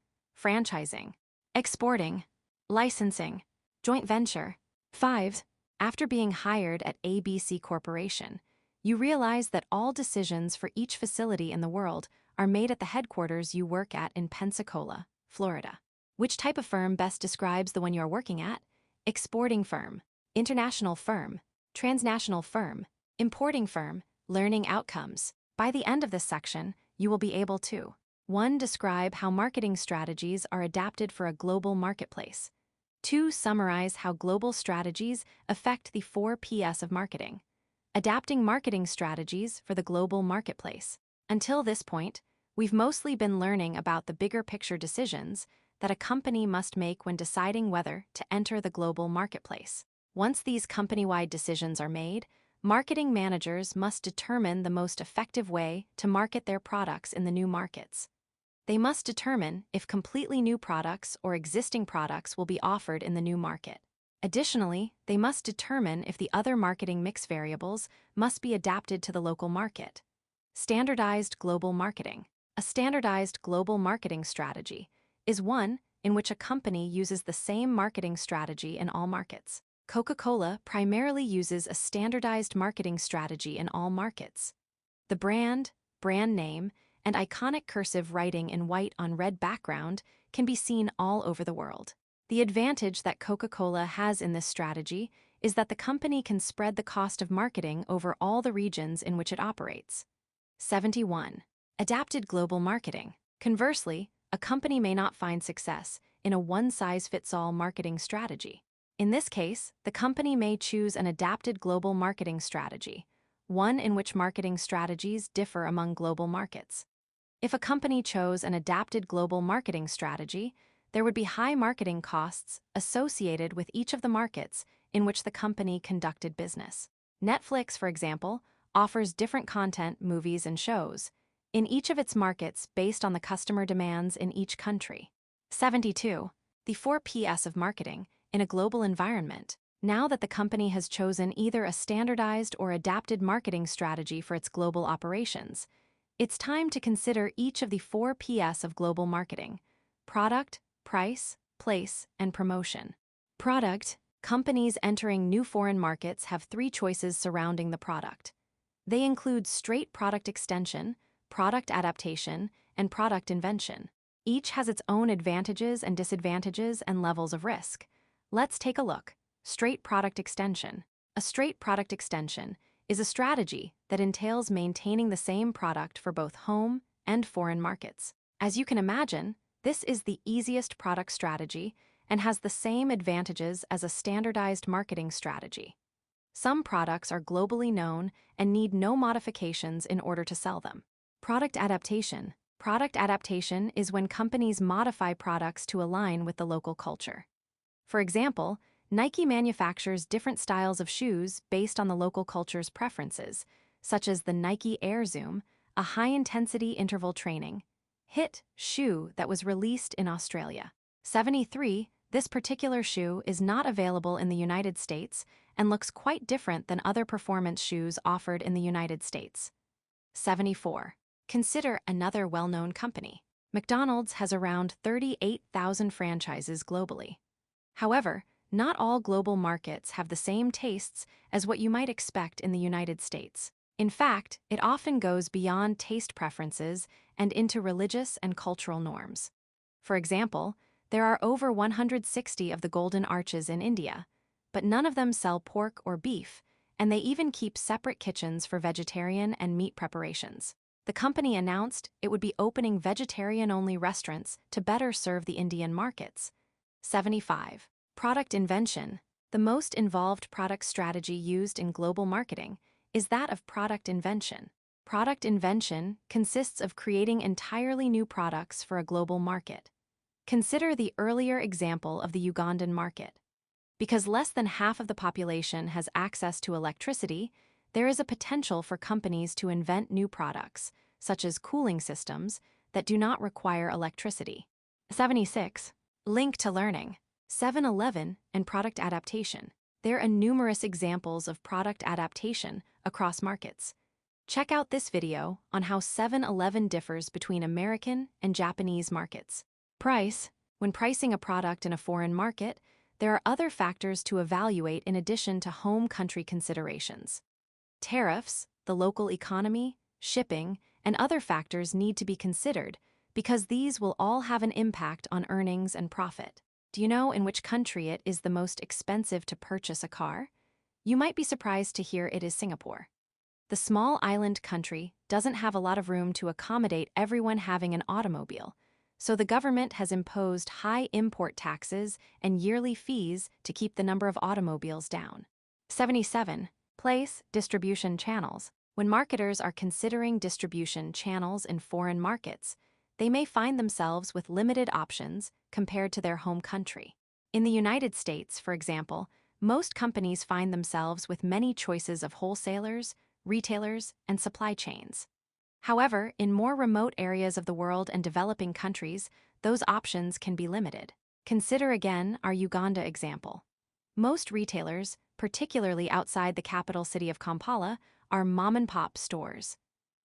Franchising, exporting, licensing, joint venture. 5. After being hired at ABC Corporation, you realize that all decisions for each facility in the world are made at the headquarters you work at in Pensacola, Florida. Which type of firm best describes the one you are working at? Exporting firm, international firm, transnational firm, importing firm, learning outcomes. By the end of this section, you will be able to 1. Describe how marketing strategies are adapted for a global marketplace. 2. Summarize how global strategies affect the 4 Ps of marketing. Adapting marketing strategies for the global marketplace. Until this point, we've mostly been learning about the bigger picture decisions that a company must make when deciding whether to enter the global marketplace. Once these company-wide decisions are made, marketing managers must determine the most effective way to market their products in the new markets. They must determine if completely new products or existing products will be offered in the new market. Additionally, they must determine if the other marketing mix variables must be adapted to the local market. Standardized global marketing. A standardized global marketing strategy is one in which a company uses the same marketing strategy in all markets. Coca-Cola primarily uses a standardized marketing strategy in all markets. The brand name, and iconic cursive writing in white on red background can be seen all over the world. The advantage that Coca-Cola has in this strategy is that the company can spread the cost of marketing over all the regions in which it operates. 71. Adapted global marketing. Conversely, a company may not find success in a one-size-fits-all marketing strategy. In this case, the company may choose an adapted global marketing strategy, one in which marketing strategies differ among global markets. If a company chose an adapted global marketing strategy, there would be high marketing costs associated with each of the markets in which the company conducted business. Netflix, for example, offers different content, movies, and shows in each of its markets based on the customer demands in each country. 72. The 4 Ps of marketing in a global environment. Now that the company has chosen either a standardized or adapted marketing strategy for its global operations, it's time to consider each of the 4 Ps of global marketing: product, price, place, and promotion. Product. Companies entering new foreign markets have 3 choices surrounding the product. They include straight product extension, product adaptation, and product invention. Each has its own advantages and disadvantages and levels of risk. Let's take a look. Straight product extension. A straight product extension is a strategy that entails maintaining the same product for both home and foreign markets. As you can imagine, this is the easiest product strategy and has the same advantages as a standardized marketing strategy. Some products are globally known and need no modifications in order to sell them. Product adaptation. Product adaptation is when companies modify products to align with the local culture. For example, Nike manufactures different styles of shoes based on the local culture's preferences, such as the Nike Air Zoom, a high-intensity interval training HIIT shoe that was released in Australia. 73. This particular shoe is not available in the United States and looks quite different than other performance shoes offered in the United States. 74. Consider another well-known company. McDonald's has around 38,000 franchises globally. However, not all global markets have the same tastes as what you might expect in the United States. In fact, it often goes beyond taste preferences and into religious and cultural norms. For example, there are over 160 of the Golden Arches in India, but none of them sell pork or beef, and they even keep separate kitchens for vegetarian and meat preparations. The company announced it would be opening vegetarian-only restaurants to better serve the Indian markets. 75. Product invention. The most involved product strategy used in global marketing is that of product invention. Product invention consists of creating entirely new products for a global market. Consider the earlier example of the Ugandan market. Because less than half of the population has access to electricity, there is a potential for companies to invent new products, such as cooling systems, that do not require electricity. 76. Link to learning. 7-Eleven and product adaptation. There are numerous examples of product adaptation across markets. Check out this video on how 7-Eleven differs between American and Japanese markets. Price. When pricing a product in a foreign market, there are other factors to evaluate in addition to home country considerations. Tariffs, the local economy, shipping, and other factors need to be considered because these will all have an impact on earnings and profit. Do you know in which country it is the most expensive to purchase a car? You might be surprised to hear it is Singapore. The small island country doesn't have a lot of room to accommodate everyone having an automobile, so the government has imposed high import taxes and yearly fees to keep the number of automobiles down. 77. Place distribution channels. When marketers are considering distribution channels in foreign markets, they may find themselves with limited options compared to their home country. In the United States, for example, most companies find themselves with many choices of wholesalers, retailers, and supply chains. However, in more remote areas of the world and developing countries, those options can be limited. Consider again our Uganda example. Most retailers, particularly outside the capital city of Kampala, are mom-and-pop stores.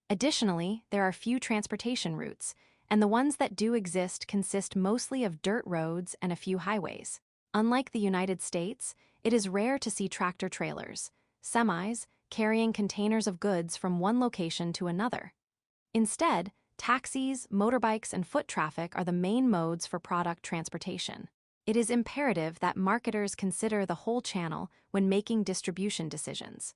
Additionally, there are few transportation routes, and the ones that do exist consist mostly of dirt roads and a few highways. Unlike the United States, it is rare to see tractor-trailers, semis, carrying containers of goods from one location to another. Instead, taxis, motorbikes, and foot traffic are the main modes for product transportation. It is imperative that marketers consider the whole channel when making distribution decisions.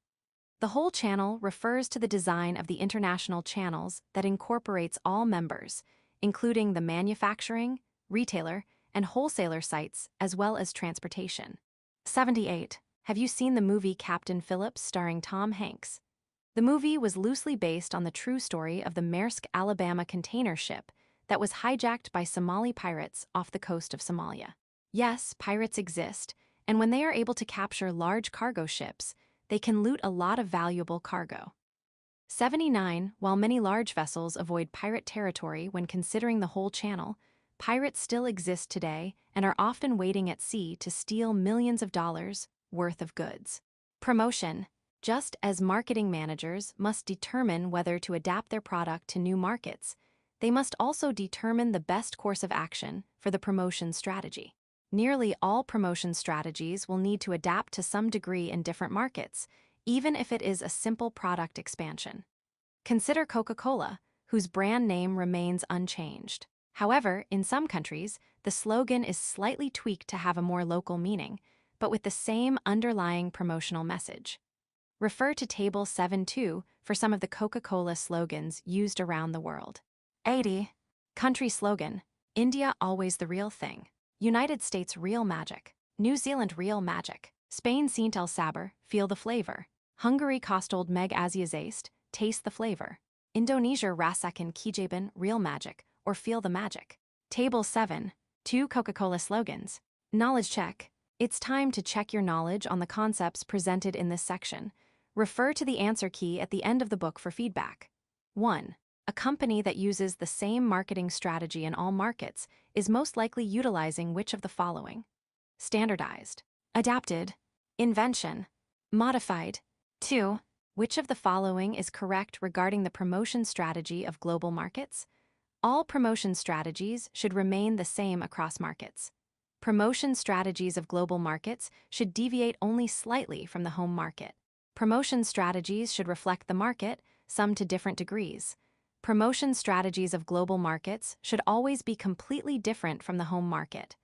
The whole channel refers to the design of the international channels that incorporates all members, including the manufacturing, retailer, and wholesaler sites, as well as transportation. 78. Have you seen the movie Captain Phillips starring Tom Hanks? The movie was loosely based on the true story of the Maersk, Alabama container ship that was hijacked by Somali pirates off the coast of Somalia. Yes, pirates exist, and when they are able to capture large cargo ships, they can loot a lot of valuable cargo. 79. While many large vessels avoid pirate territory when considering the whole channel, pirates still exist today and are often waiting at sea to steal millions of dollars worth of goods. Promotion. Just as marketing managers must determine whether to adapt their product to new markets, they must also determine the best course of action for the promotion strategy. Nearly all promotion strategies will need to adapt to some degree in different markets, even if it is a simple product expansion. Consider Coca-Cola, whose brand name remains unchanged. However, in some countries, the slogan is slightly tweaked to have a more local meaning, but with the same underlying promotional message. Refer to Table 7.2 for some of the Coca-Cola slogans used around the world. 80. Country slogan: India always the real thing. United States real magic. New Zealand real magic. Spain Sint el Saber, feel the flavor. Hungary Kostold meg Asiazaist, taste the flavor. Indonesia Rasakan Kijaban, real magic, or feel the magic. Table 7. 2 Coca-Cola slogans. Knowledge check. It's time to check your knowledge on the concepts presented in this section. Refer to the answer key at the end of the book for feedback. 1. A company that uses the same marketing strategy in all markets is most likely utilizing which of the following? Standardized, adapted, invention, modified. 2. Which of the following is correct regarding the promotion strategy of global markets? All promotion strategies should remain the same across markets. Promotion strategies of global markets should deviate only slightly from the home market. Promotion strategies should reflect the market, some to different degrees. Promotion strategies of global markets should always be completely different from the home market.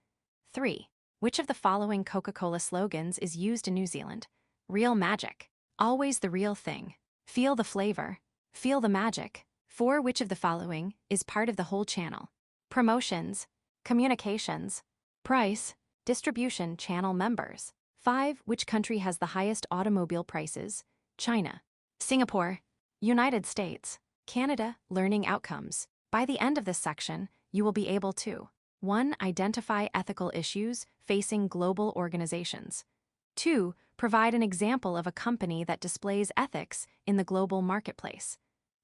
3. Which of the following Coca-Cola slogans is used in New Zealand? Real magic. Always the real thing. Feel the flavor. Feel the magic. 4. Which of the following is part of the whole channel? Promotions. Communications. Price. Distribution channel members. 5. Which country has the highest automobile prices? China. Singapore. United States. Canada. Learning outcomes. By the end of this section, you will be able to 1. Identify ethical issues facing global organizations. 2. Provide an example of a company that displays ethics in the global marketplace.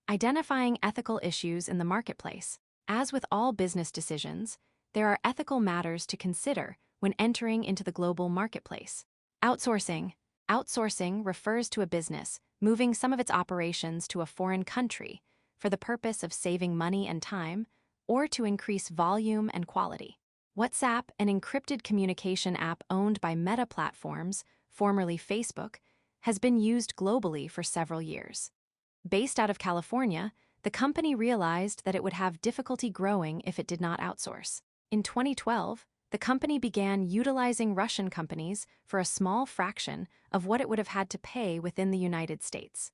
Identifying ethical issues in the marketplace. As with all business decisions, there are ethical matters to consider when entering into the global marketplace. Outsourcing. Outsourcing refers to a business moving some of its operations to a foreign country for the purpose of saving money and time, or to increase volume and quality. WhatsApp, an encrypted communication app owned by Meta Platforms, formerly Facebook, has been used globally for several years. Based out of California, the company realized that it would have difficulty growing if it did not outsource. In 2012, the company began utilizing Russian companies for a small fraction of what it would have had to pay within the United States.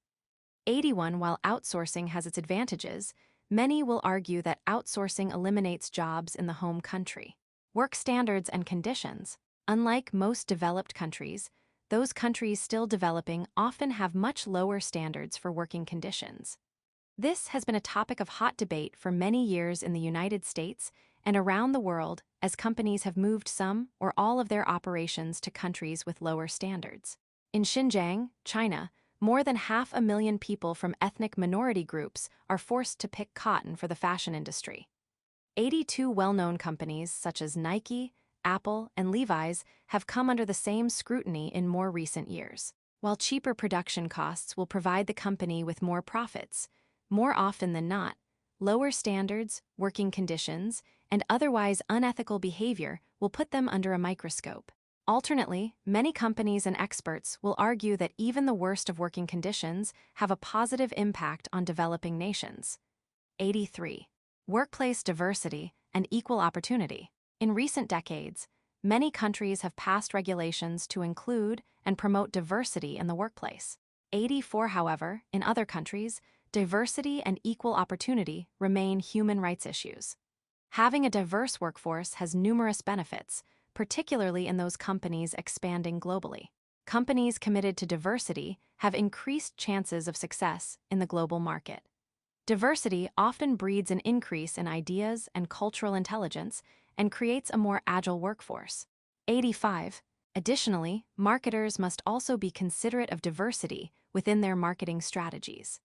81. While outsourcing has its advantages, many will argue that outsourcing eliminates jobs in the home country. Work standards and conditions. Unlike most developed countries, those countries still developing often have much lower standards for working conditions. This has been a topic of hot debate for many years in the United States and around the world as companies have moved some or all of their operations to countries with lower standards. In Xinjiang, China, more than 500,000 people from ethnic minority groups are forced to pick cotton for the fashion industry. 82 well-known companies such as Nike, Apple, and Levi's have come under the same scrutiny in more recent years. While cheaper production costs will provide the company with more profits, more often than not, lower standards, working conditions, and otherwise unethical behavior will put them under a microscope. Alternately, many companies and experts will argue that even the worst of working conditions have a positive impact on developing nations. 83. Workplace diversity and equal opportunity. In recent decades, many countries have passed regulations to include and promote diversity in the workplace. 84. However, in other countries, diversity and equal opportunity remain human rights issues. Having a diverse workforce has numerous benefits, particularly in those companies expanding globally. Companies committed to diversity have increased chances of success in the global market. Diversity often breeds an increase in ideas and cultural intelligence and creates a more agile workforce. 85. Additionally, marketers must also be considerate of diversity within their marketing strategies.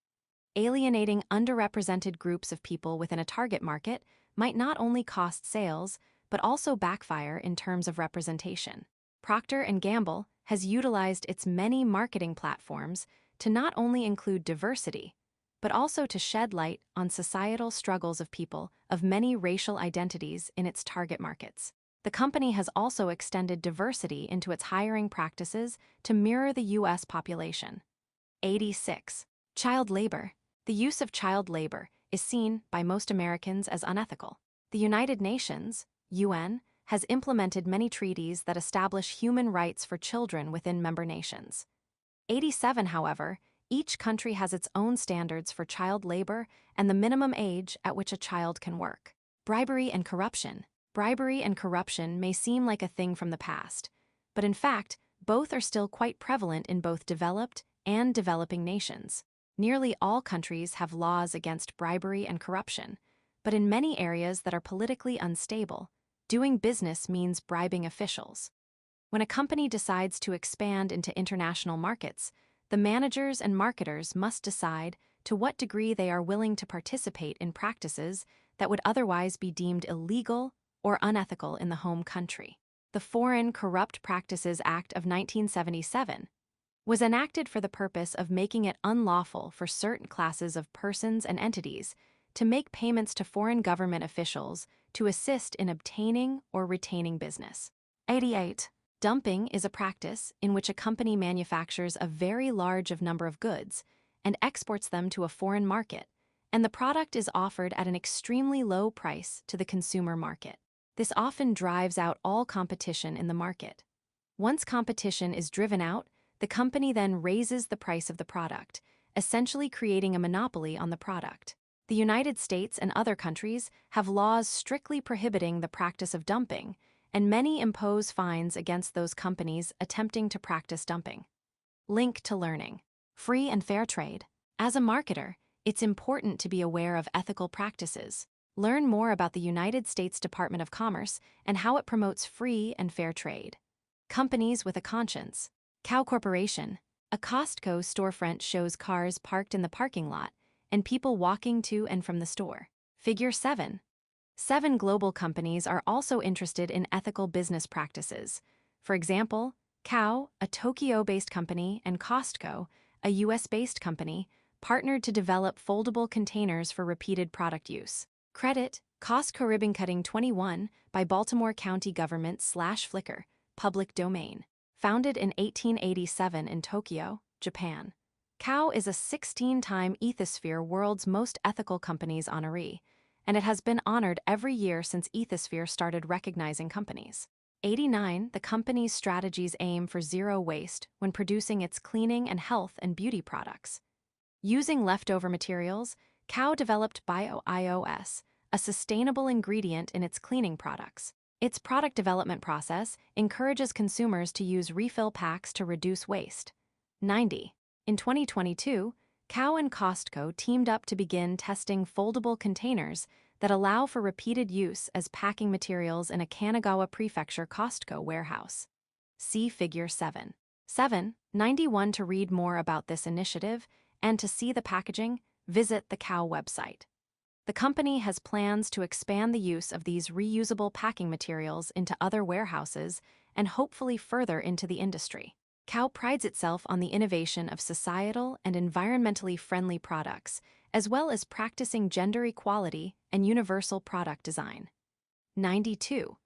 Alienating underrepresented groups of people within a target market might not only cost sales, but also backfire in terms of representation. Procter & Gamble has utilized its many marketing platforms to not only include diversity, but also to shed light on societal struggles of people of many racial identities in its target markets. The company has also extended diversity into its hiring practices to mirror the U.S. population. 86. Child labor. The use of child labor is seen by most Americans as unethical. The United Nations, UN, has implemented many treaties that establish human rights for children within member nations. 87, however, each country has its own standards for child labor and the minimum age at which a child can work. Bribery and corruption. Bribery and corruption may seem like a thing from the past, but in fact, both are still quite prevalent in both developed and developing nations. Nearly all countries have laws against bribery and corruption, but in many areas that are politically unstable, doing business means bribing officials. When a company decides to expand into international markets, the managers and marketers must decide to what degree they are willing to participate in practices that would otherwise be deemed illegal or unethical in the home country. The Foreign Corrupt Practices Act of 1977 was enacted for the purpose of making it unlawful for certain classes of persons and entities to make payments to foreign government officials to assist in obtaining or retaining business. 88. Dumping is a practice in which a company manufactures a very large number of goods and exports them to a foreign market, and the product is offered at an extremely low price to the consumer market. This often drives out all competition in the market. Once competition is driven out, the company then raises the price of the product, essentially creating a monopoly on the product. The United States and other countries have laws strictly prohibiting the practice of dumping, and many impose fines against those companies attempting to practice dumping. Link to learning. Free and fair trade. As a marketer, it's important to be aware of ethical practices. Learn more about the United States Department of Commerce and how it promotes free and fair trade. Companies with a conscience. Cow Corporation. A Costco storefront shows cars parked in the parking lot and people walking to and from the store. Figure 7. 7 global companies are also interested in ethical business practices. For example, Cow, a Tokyo-based company, and Costco, a US-based company, partnered to develop foldable containers for repeated product use. Credit, Costco Ribbon Cutting 21 by Baltimore County Government /Flickr, public domain. Founded in 1887 in Tokyo, Japan. Cow is a 16-time Ethisphere World's Most Ethical Companies honoree, and it has been honored every year since Ethisphere started recognizing companies. 89. The company's strategies aim for zero waste when producing its cleaning and health and beauty products. Using leftover materials, Cow developed BioIOS, a sustainable ingredient in its cleaning products. Its product development process encourages consumers to use refill packs to reduce waste. 90. In 2022, Cow and Costco teamed up to begin testing foldable containers that allow for repeated use as packing materials in a Kanagawa Prefecture Costco warehouse. See Figure 7. 91. To read more about this initiative and to see the packaging, visit the Cow website. The company has plans to expand the use of these reusable packing materials into other warehouses and hopefully further into the industry. Cow prides itself on the innovation of societal and environmentally friendly products, as well as practicing gender equality and universal product design. 92.